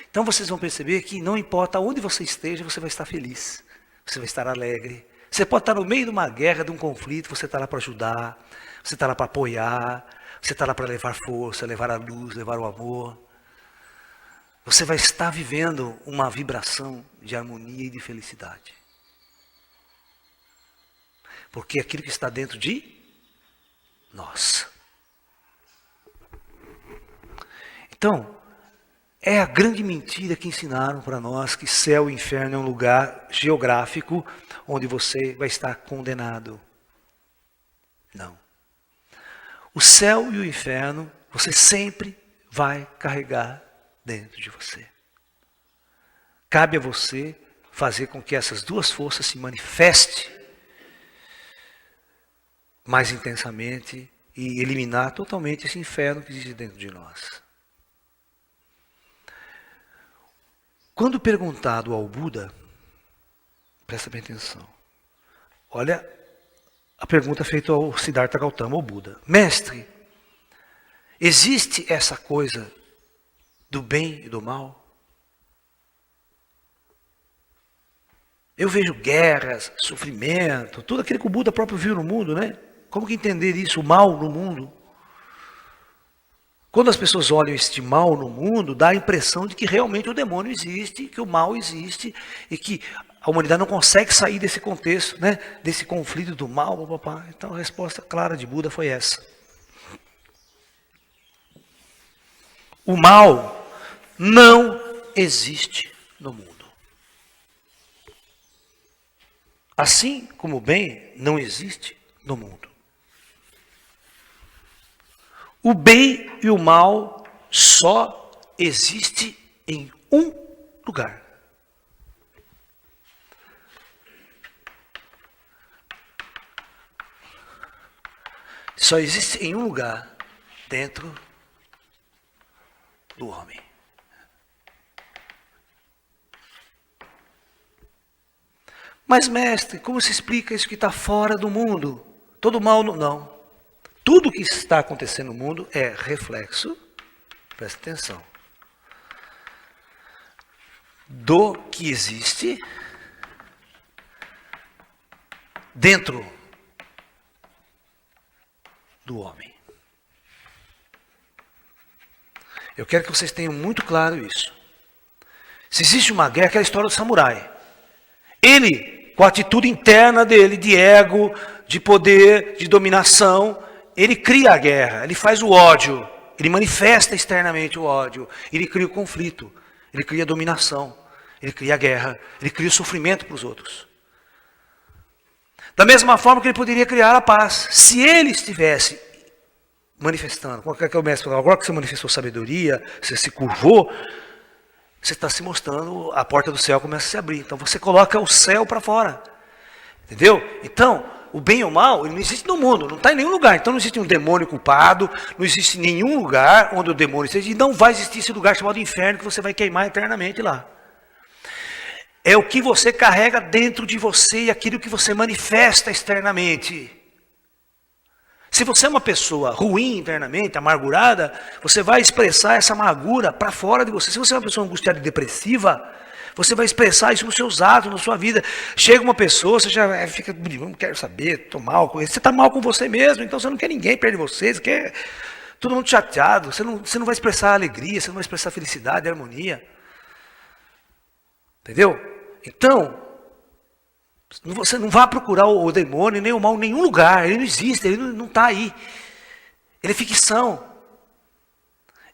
Então vocês vão perceber que não importa onde você esteja, você vai estar feliz. Você vai estar alegre. Você pode estar no meio de uma guerra, de um conflito, você está lá para ajudar, você está lá para apoiar, você está lá para levar força, levar a luz, levar o amor. Você vai estar vivendo uma vibração de harmonia e de felicidade. Porque aquilo que está dentro de nós. Então, é a grande mentira que ensinaram para nós que céu e inferno é um lugar geográfico onde você vai estar condenado. Não. O céu e o inferno você sempre vai carregar dentro de você. Cabe a você fazer com que essas duas forças se manifestem mais intensamente e eliminar totalmente esse inferno que existe dentro de nós. Quando perguntado ao Buda, presta bem atenção, olha a pergunta feita ao Siddhartha Gautama, ao Buda. Mestre, existe essa coisa do bem e do mal? Eu vejo guerras, sofrimento, tudo aquilo que o Buda próprio viu no mundo, né? Como que entender isso, o mal no mundo? Quando as pessoas olham este mal no mundo, dá a impressão de que realmente o demônio existe, que o mal existe, e que a humanidade não consegue sair desse contexto, né? Desse conflito do mal, papá. Então a resposta clara de Buda foi essa. O mal não existe no mundo. Assim como o bem não existe no mundo. O bem e o mal só existe em um lugar. Só existe em um lugar, dentro do homem. Mas, mestre, como se explica isso que está fora do mundo? Todo mal não. Tudo que está acontecendo no mundo é reflexo, presta atenção, do que existe dentro do homem. Eu quero que vocês tenham muito claro isso. Se existe uma guerra, aquela história do samurai. Ele, com a atitude interna dele, de ego, de poder, de dominação, ele cria a guerra, ele faz o ódio, ele manifesta externamente o ódio, ele cria o conflito, ele cria a dominação, ele cria a guerra, ele cria o sofrimento para os outros. Da mesma forma que ele poderia criar a paz, se ele estivesse manifestando, qualquer que é o mestre falou, agora que você manifestou sabedoria, você se curvou, você está se mostrando, a porta do céu começa a se abrir, então você coloca o céu para fora, entendeu? Então, o bem e o mal, ele não existe no mundo, não está em nenhum lugar. Então não existe um demônio culpado, não existe nenhum lugar onde o demônio esteja, e não vai existir esse lugar chamado inferno que você vai queimar eternamente lá. É o que você carrega dentro de você e aquilo que você manifesta externamente. Se você é uma pessoa ruim internamente, amargurada, você vai expressar essa amargura para fora de você. Se você é uma pessoa angustiada e depressiva, você vai expressar isso nos seus atos, na sua vida. Chega uma pessoa, você já fica, não quero saber, estou mal com ele. Você está mal com você mesmo, então você não quer ninguém perto de você, você quer todo mundo chateado. Você não vai expressar alegria, você não vai expressar felicidade, harmonia. Entendeu? Então, você não vai procurar o demônio, nem o mal em nenhum lugar. Ele não existe, ele não está aí. Ele é ficção.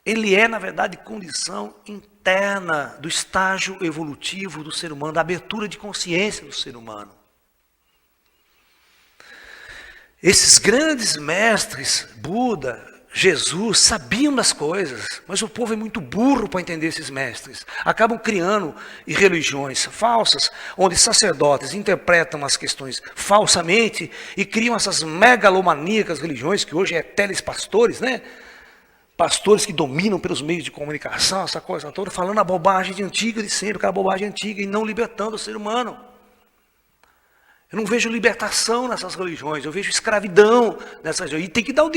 Ele é, na verdade, condição interna do estágio evolutivo do ser humano, da abertura de consciência do ser humano. Esses grandes mestres, Buda, Jesus, sabiam das coisas, mas o povo é muito burro para entender esses mestres. Acabam criando religiões falsas, onde sacerdotes interpretam as questões falsamente e criam essas megalomaníacas religiões, que hoje é telespastores, né? Pastores que dominam pelos meios de comunicação, essa coisa toda, falando a bobagem de antiga de sempre, aquela bobagem antiga, e não libertando o ser humano. Eu não vejo libertação nessas religiões, eu vejo escravidão nessas religiões. E tem que dar o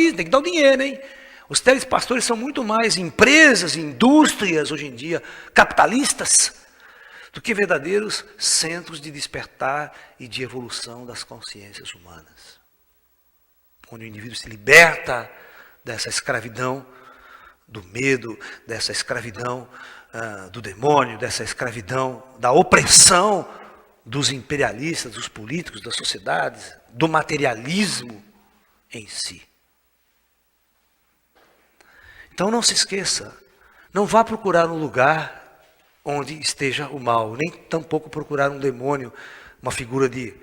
dinheiro, hein? Os telepastores são muito mais empresas, indústrias hoje em dia, capitalistas, do que verdadeiros centros de despertar e de evolução das consciências humanas. Onde o indivíduo se liberta dessa escravidão do medo, dessa escravidão do demônio, dessa escravidão da opressão dos imperialistas, dos políticos, das sociedades, do materialismo em si. Então não se esqueça, não vá procurar um lugar onde esteja o mal, nem tampouco procurar um demônio, uma figura de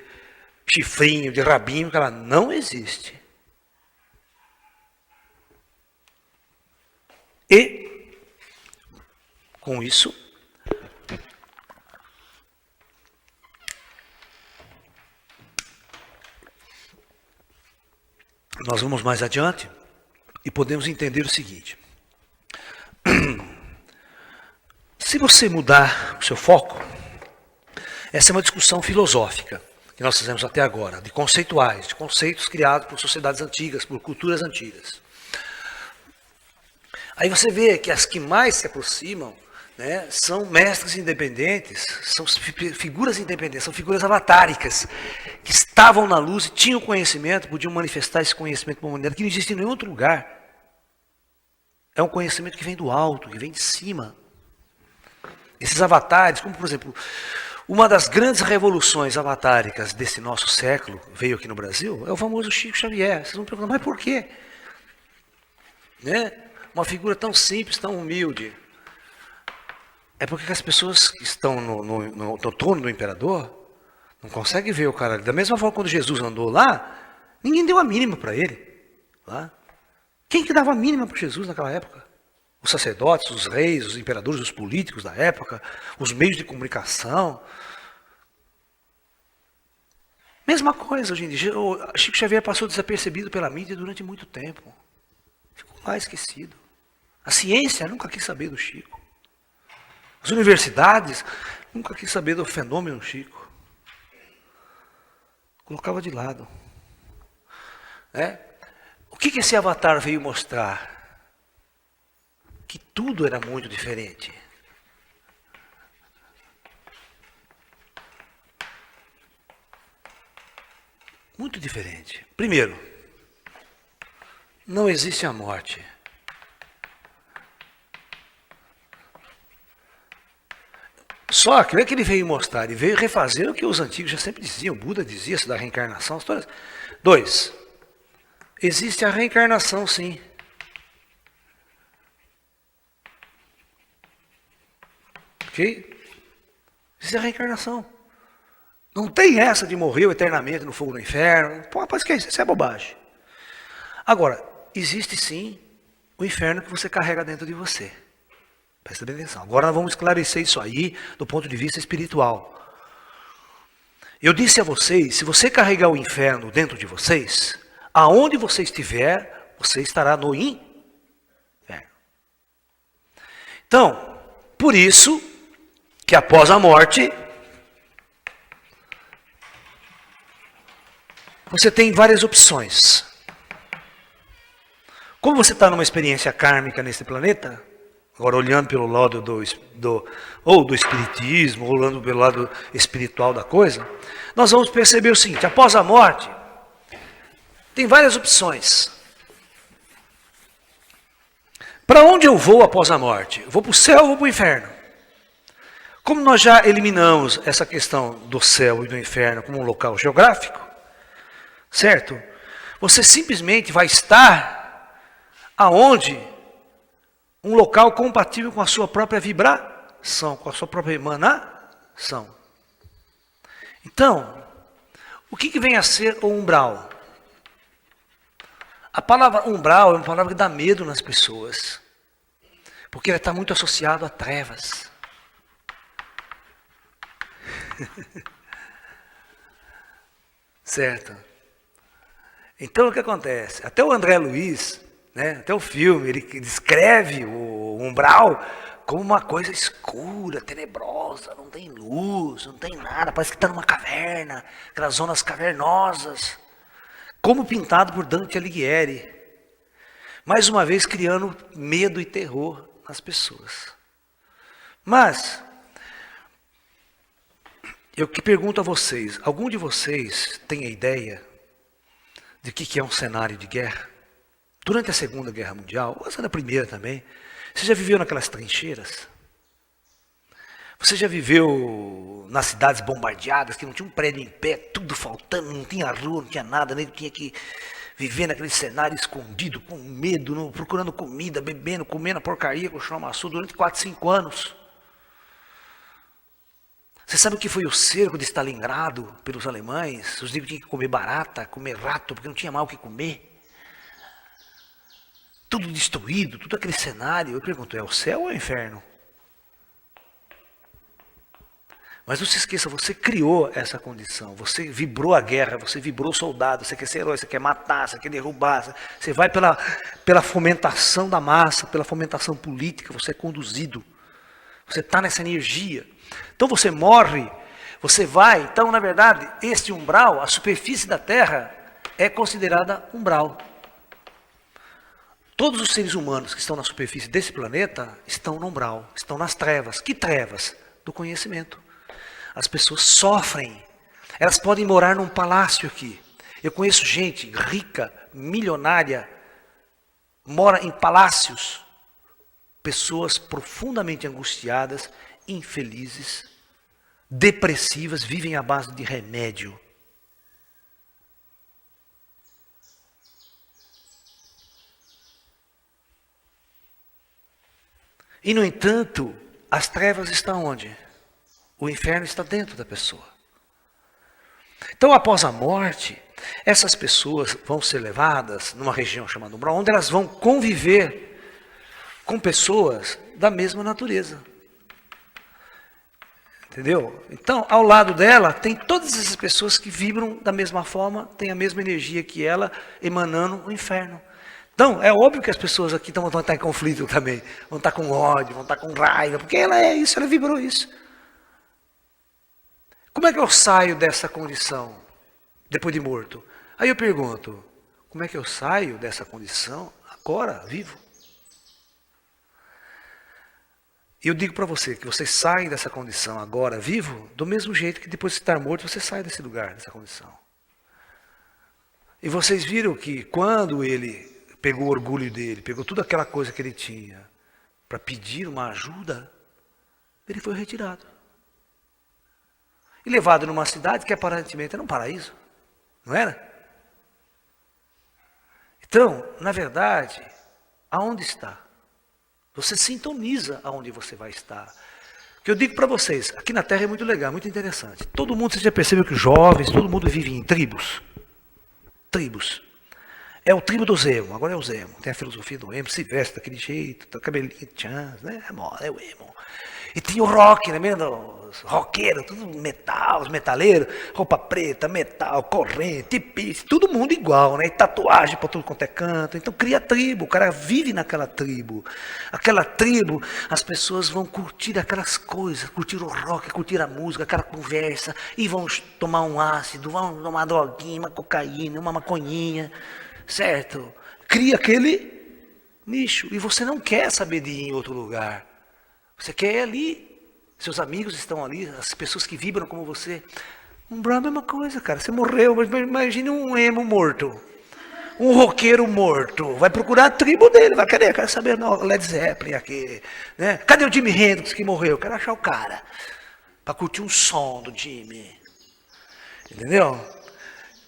chifrinho, de rabinho, que ela não existe. E, com isso, nós vamos mais adiante e podemos entender o seguinte. Se você mudar o seu foco, essa é uma discussão filosófica que nós fizemos até agora, de conceituais, de conceitos criados por sociedades antigas, por culturas antigas. Aí você vê que as que mais se aproximam, né, são mestres independentes, são figuras independentes, são figuras avatáricas, que estavam na luz e tinham conhecimento, podiam manifestar esse conhecimento para a humanidade, que não existe em nenhum outro lugar. É um conhecimento que vem do alto, que vem de cima. Esses avatares, como por exemplo, uma das grandes revoluções avatáricas desse nosso século, veio aqui no Brasil, é o famoso Chico Xavier. Vocês vão perguntar, mas por quê? Né? Uma figura tão simples, tão humilde. É porque as pessoas que estão no torno do imperador não conseguem ver o cara ali. Da mesma forma, quando Jesus andou lá, ninguém deu a mínima para ele. Lá. Quem que dava a mínima para Jesus naquela época? Os sacerdotes, os reis, os imperadores, os políticos da época, os meios de comunicação. Mesma coisa hoje em dia. O Chico Xavier passou desapercebido pela mídia durante muito tempo. Ficou lá esquecido. A ciência nunca quis saber do Chico. As universidades nunca quis saber do fenômeno Chico. Colocava de lado. O que esse avatar veio mostrar? Que tudo era muito diferente. Muito diferente. Primeiro, não existe a morte. Só que não é que ele veio mostrar, ele veio refazer o que os antigos já sempre diziam, o Buda dizia isso da reencarnação. Dois, existe a reencarnação sim. Ok? Existe a reencarnação. Não tem essa de morrer eternamente no fogo do inferno. Pô, rapaz, que é isso? Isso é bobagem. Agora, existe sim o inferno que você carrega dentro de você. Presta bem atenção. Agora nós vamos esclarecer isso aí do ponto de vista espiritual. Eu disse a vocês, se você carregar o inferno dentro de vocês, aonde você estiver, você estará no inferno. Então, por isso que após a morte, você tem várias opções. Como você está numa experiência kármica nesse planeta, agora olhando pelo lado do espiritismo, ou olhando pelo lado espiritual da coisa, nós vamos perceber o seguinte, após a morte, tem várias opções. Para onde eu vou após a morte? Eu vou para o céu ou vou para o inferno? Como nós já eliminamos essa questão do céu e do inferno como um local geográfico, certo? Você simplesmente vai estar aonde um local compatível com a sua própria vibração, com a sua própria emanação. Então, o que vem a ser o umbral? A palavra umbral é uma palavra que dá medo nas pessoas, porque ela está muito associada a trevas. Certo? Então o que acontece? Até o André Luiz, né, até o filme, ele descreve o umbral como uma coisa escura, tenebrosa, não tem luz, não tem nada, parece que está numa caverna, aquelas zonas cavernosas, como pintado por Dante Alighieri. Mais uma vez criando medo e terror nas pessoas. Mas, eu que pergunto a vocês, algum de vocês tem a ideia de que é um cenário de guerra? Durante a Segunda Guerra Mundial, ou na Primeira também, você já viveu naquelas trincheiras? Você já viveu nas cidades bombardeadas, que não tinha um prédio em pé, tudo faltando, não tinha rua, não tinha nada, nem tinha que viver naquele cenário escondido, com medo, procurando comida, bebendo, comendo a porcaria que o chão amassou durante 4, 5 anos. Você sabe o que foi o cerco de Stalingrado pelos alemães? Os negros tinham que comer barata, comer rato, porque não tinha mal o que comer. Tudo destruído, tudo aquele cenário. Eu pergunto, é o céu ou é o inferno? Mas não se esqueça, você criou essa condição, você vibrou a guerra, você vibrou o soldado, você quer ser herói, você quer matar, você quer derrubar, você vai pela fomentação da massa, pela fomentação política, você é conduzido, você está nessa energia. Então você morre, você vai, então na verdade, este umbral, a superfície da Terra, é considerada umbral. Todos os seres humanos que estão na superfície desse planeta estão no umbral, estão nas trevas. Que trevas? Do conhecimento. As pessoas sofrem. Elas podem morar num palácio aqui. Eu conheço gente rica, milionária, mora em palácios. Pessoas profundamente angustiadas, infelizes, depressivas, vivem à base de remédio. E no entanto, as trevas estão onde? O inferno está dentro da pessoa. Então, após a morte, essas pessoas vão ser levadas numa região chamada umbral, onde elas vão conviver com pessoas da mesma natureza. Entendeu? Então, ao lado dela, tem todas essas pessoas que vibram da mesma forma, têm a mesma energia que ela, emanando o inferno. Então, é óbvio que as pessoas aqui vão estar em conflito também, vão estar com ódio, vão estar com raiva, porque ela é isso, ela vibrou isso. Como é que eu saio dessa condição depois de morto? Aí eu pergunto, como é que eu saio dessa condição agora, vivo? E eu digo para você que você sai dessa condição agora, vivo, do mesmo jeito que depois de estar morto, você sai desse lugar, dessa condição. E vocês viram que quando ele pegou o orgulho dele, pegou toda aquela coisa que ele tinha, para pedir uma ajuda, ele foi retirado. E levado numa cidade que aparentemente era um paraíso, não era? Então, na verdade, aonde está? Você sintoniza aonde você vai estar. O que eu digo para vocês, aqui na Terra é muito legal, muito interessante. Todo mundo, você já percebeu que os jovens, todo mundo vive em tribos. Tribos. É o tribo do emo, agora é o emo. Tem a filosofia do emo, se veste daquele jeito, tem o cabelinho de chance, né? É o emo. E tinha o rock, né? Os roqueiros, tudo metal, os metaleiros, roupa preta, metal, corrente, piso, todo mundo igual, né? E tatuagem para tudo quanto é canto. Então cria tribo, o cara vive naquela tribo. Aquela tribo, as pessoas vão curtir aquelas coisas, curtir o rock, curtir a música, aquela conversa, e vão tomar um ácido, vão tomar uma droguinha, uma cocaína, uma maconhinha, certo? Cria aquele nicho, e você não quer saber de ir em outro lugar. Você quer ir ali, seus amigos estão ali, as pessoas que vibram como você. Um Umbral é a mesma coisa, cara. Você morreu, mas imagine um emo morto, um roqueiro morto. Vai procurar a tribo dele, vai querer, quero saber, não, Led Zeppelin aqui, né? Cadê o Jimi Hendrix que morreu? Quero achar o cara, para curtir um som do Jimi. Entendeu?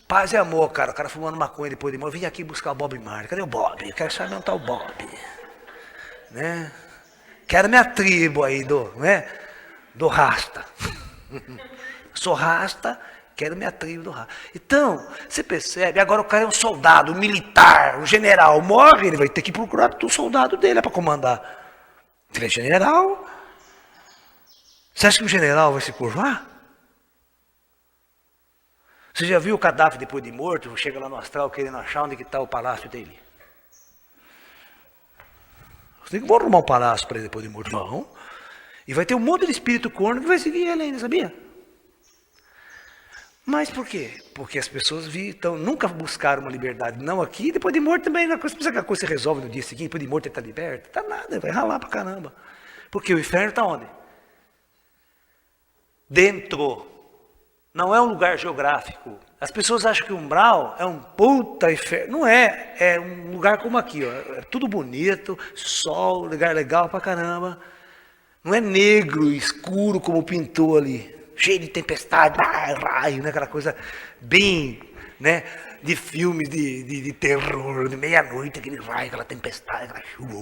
Paz e amor, cara. O cara fumando maconha depois de morrer. Vim aqui buscar o Bob Marley. Cadê o Bob? Quero saber onde está o Bob. Né? Quero minha tribo aí do Rasta. Sou Rasta, quero minha tribo do Rasta. Então, você percebe, agora o cara é um soldado, um militar, um general. Morre, ele vai ter que procurar o soldado dele para comandar. Ele é general. Você acha que o general vai se curvar? Você já viu o cadáver depois de morto? Chega lá no astral querendo achar onde está o palácio dele. Você tem que arrumar um palácio para ele depois de morto. Não. E vai ter um monte de espírito corno que vai seguir ele ainda, sabia? Mas por quê? Porque as pessoas nunca buscaram uma liberdade, não aqui, e depois de morto também, você pensa que a coisa se resolve no dia seguinte, depois de morto ele está liberto? Tá nada, vai ralar pra caramba. Porque o inferno está onde? Dentro. Não é um lugar geográfico. As pessoas acham que o umbral é um puta inferno. Não é. É um lugar como aqui, ó. É tudo bonito, sol, lugar legal pra caramba. Não é negro, escuro como pintou ali. Cheio de tempestade, raio, né? Aquela coisa bem, né? De filmes de terror, de meia-noite, aquele raio, aquela tempestade, aquela chuva.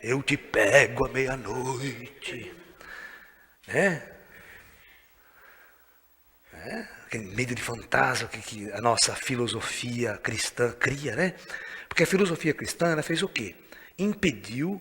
Eu te pego à meia-noite. Aquele medo de fantasma que a nossa filosofia cristã cria, né? Porque a filosofia cristã, ela fez o quê? Impediu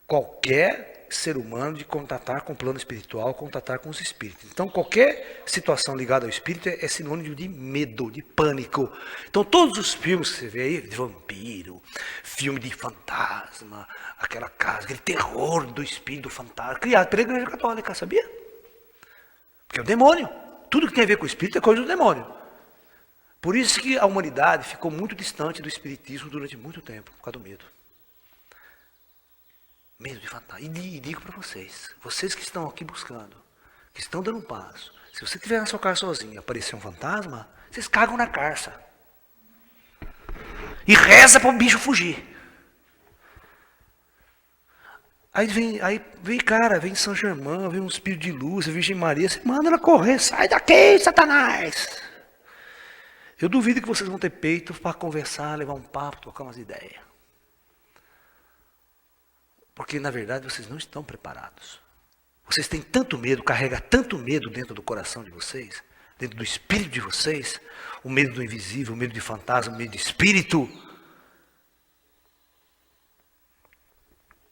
qualquer ser humano de contatar com o plano espiritual, contatar com os espíritos. Então, qualquer situação ligada ao espírito é sinônimo de medo, de pânico. Então, todos os filmes que você vê aí, de vampiro, filme de fantasma, aquela casa, aquele terror do espírito do fantasma, criado pela Igreja Católica, sabia? Porque é o demônio. Tudo que tem a ver com o espírito é coisa do demônio. Por isso que a humanidade ficou muito distante do espiritismo durante muito tempo, por causa do medo. Medo de fantasma. E digo para vocês que estão aqui buscando, que estão dando um passo, se você estiver na sua casa sozinho e aparecer um fantasma, vocês cagam na carça. E reza para o bicho fugir. Aí vem São Germão, vem um espírito de luz, a Virgem Maria, você manda ela correr, sai daqui, Satanás! Eu duvido que vocês vão ter peito para conversar, levar um papo, trocar umas ideias. Porque, na verdade, vocês não estão preparados. Vocês têm tanto medo, carregam tanto medo dentro do coração de vocês, dentro do espírito de vocês, o medo do invisível, o medo de fantasma, o medo de espírito.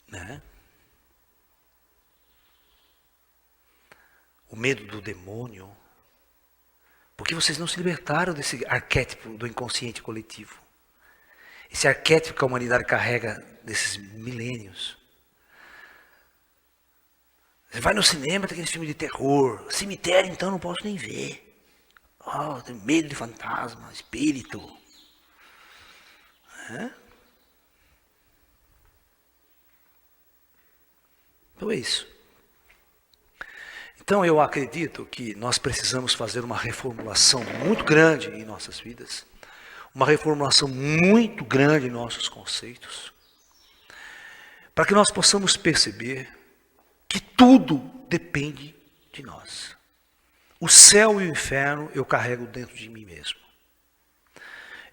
Né? O medo do demônio. Porque vocês não se libertaram desse arquétipo do inconsciente coletivo. Esse arquétipo que a humanidade carrega desses milênios. Você vai no cinema, tem aquele filme de terror. Cemitério, então, não posso nem ver. Oh, tenho medo de fantasma, espírito. Então é isso. Então eu acredito que nós precisamos fazer uma reformulação muito grande em nossas vidas. Uma reformulação muito grande em nossos conceitos. Para que nós possamos perceber que tudo depende de nós. O céu e o inferno eu carrego dentro de mim mesmo.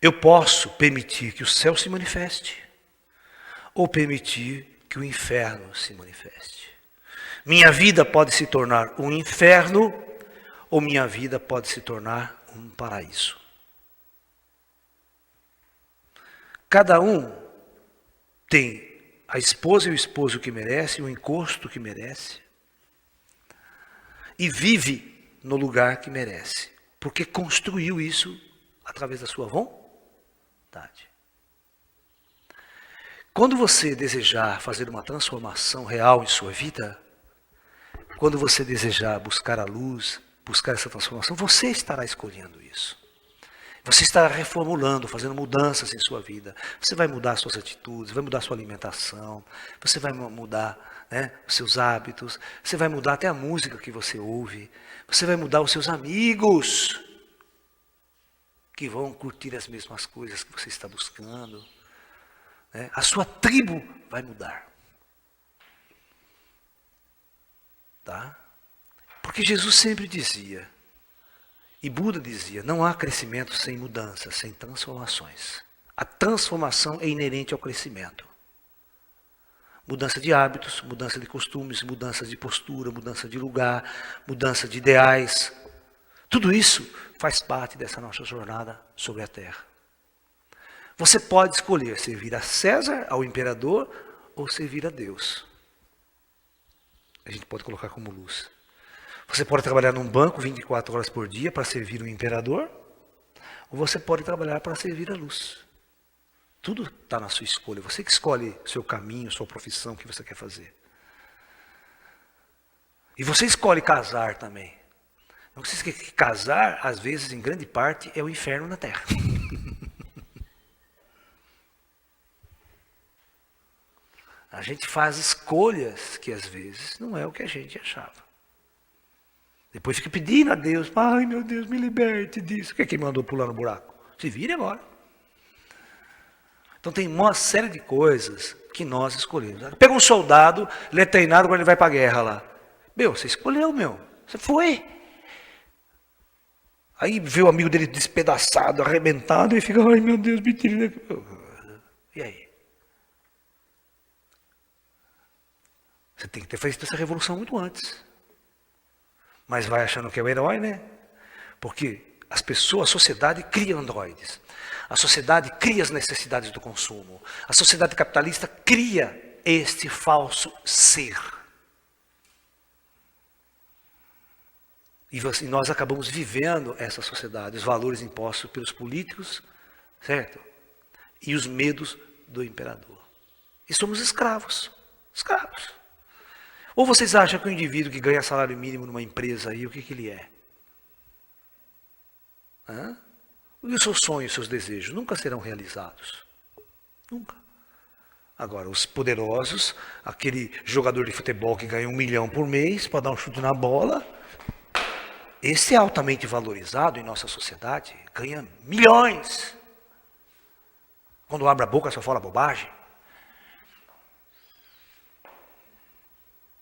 Eu posso permitir que o céu se manifeste, ou permitir que o inferno se manifeste. Minha vida pode se tornar um inferno, ou minha vida pode se tornar um paraíso. Cada um tem a esposa e o esposo que merece, o encosto que merece, e vive no lugar que merece, porque construiu isso através da sua vontade. Quando você desejar fazer uma transformação real em sua vida, quando você desejar buscar a luz, buscar essa transformação, você estará escolhendo isso. Você estará reformulando, fazendo mudanças em sua vida. Você vai mudar suas atitudes, vai mudar sua alimentação, você vai mudar, né, os seus hábitos, você vai mudar até a música que você ouve, você vai mudar os seus amigos, que vão curtir as mesmas coisas que você está buscando. Né? A sua tribo vai mudar. Tá? Porque Jesus sempre dizia, e Buda dizia, não há crescimento sem mudanças, sem transformações. A transformação é inerente ao crescimento. Mudança de hábitos, mudança de costumes, mudança de postura, mudança de lugar, mudança de ideais. Tudo isso faz parte dessa nossa jornada sobre a terra. Você pode escolher servir a César, ao imperador, ou servir a Deus. A gente pode colocar como luz. Você pode trabalhar num banco 24 horas por dia para servir o imperador, ou você pode trabalhar para servir a luz. Tudo está na sua escolha. Você que escolhe o seu caminho, sua profissão, o que você quer fazer. E você escolhe casar também. Não se esqueça que casar, às vezes, em grande parte, é o inferno na terra. A gente faz escolhas que, às vezes, não é o que a gente achava. Depois fica pedindo a Deus, ai meu Deus, me liberte disso. O que é que mandou pular no buraco? Se vire agora. Então tem uma série de coisas que nós escolhemos. Pega um soldado, ele é treinado quando ele vai para a guerra lá. Meu, você escolheu, meu. Você foi. Aí vê o amigo dele despedaçado, arrebentado, e fica, ai meu Deus, me tire daqui. E aí? Você tem que ter feito essa revolução muito antes. Mas vai achando que é o herói, né? Porque as pessoas, a sociedade cria androides. A sociedade cria as necessidades do consumo. A sociedade capitalista cria este falso ser. E nós acabamos vivendo essa sociedade, os valores impostos pelos políticos, certo? E os medos do imperador. E somos escravos. Escravos. Ou vocês acham que o indivíduo que ganha salário mínimo numa empresa aí, o que ele é? Hã? E os seus sonhos, os seus desejos nunca serão realizados. Nunca. Agora, os poderosos, aquele jogador de futebol que ganha 1 milhão por mês para dar um chute na bola, esse é altamente valorizado em nossa sociedade, ganha milhões. Quando abre a boca só fala bobagem.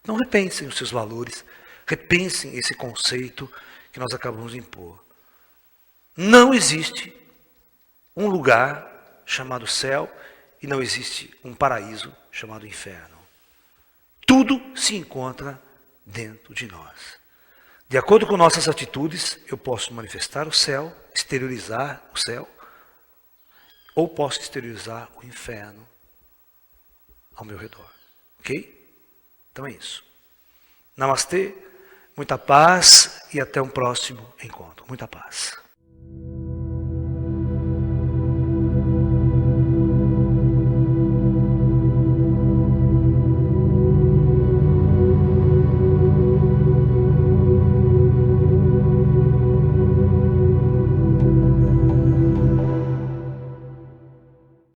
Não repensem os seus valores, repensem esse conceito que nós acabamos de impor. Não existe um lugar chamado céu e não existe um paraíso chamado inferno. Tudo se encontra dentro de nós. De acordo com nossas atitudes, eu posso manifestar o céu, exteriorizar o céu, ou posso exteriorizar o inferno ao meu redor. Ok? Então é isso. Namastê, muita paz e até um próximo encontro. Muita paz.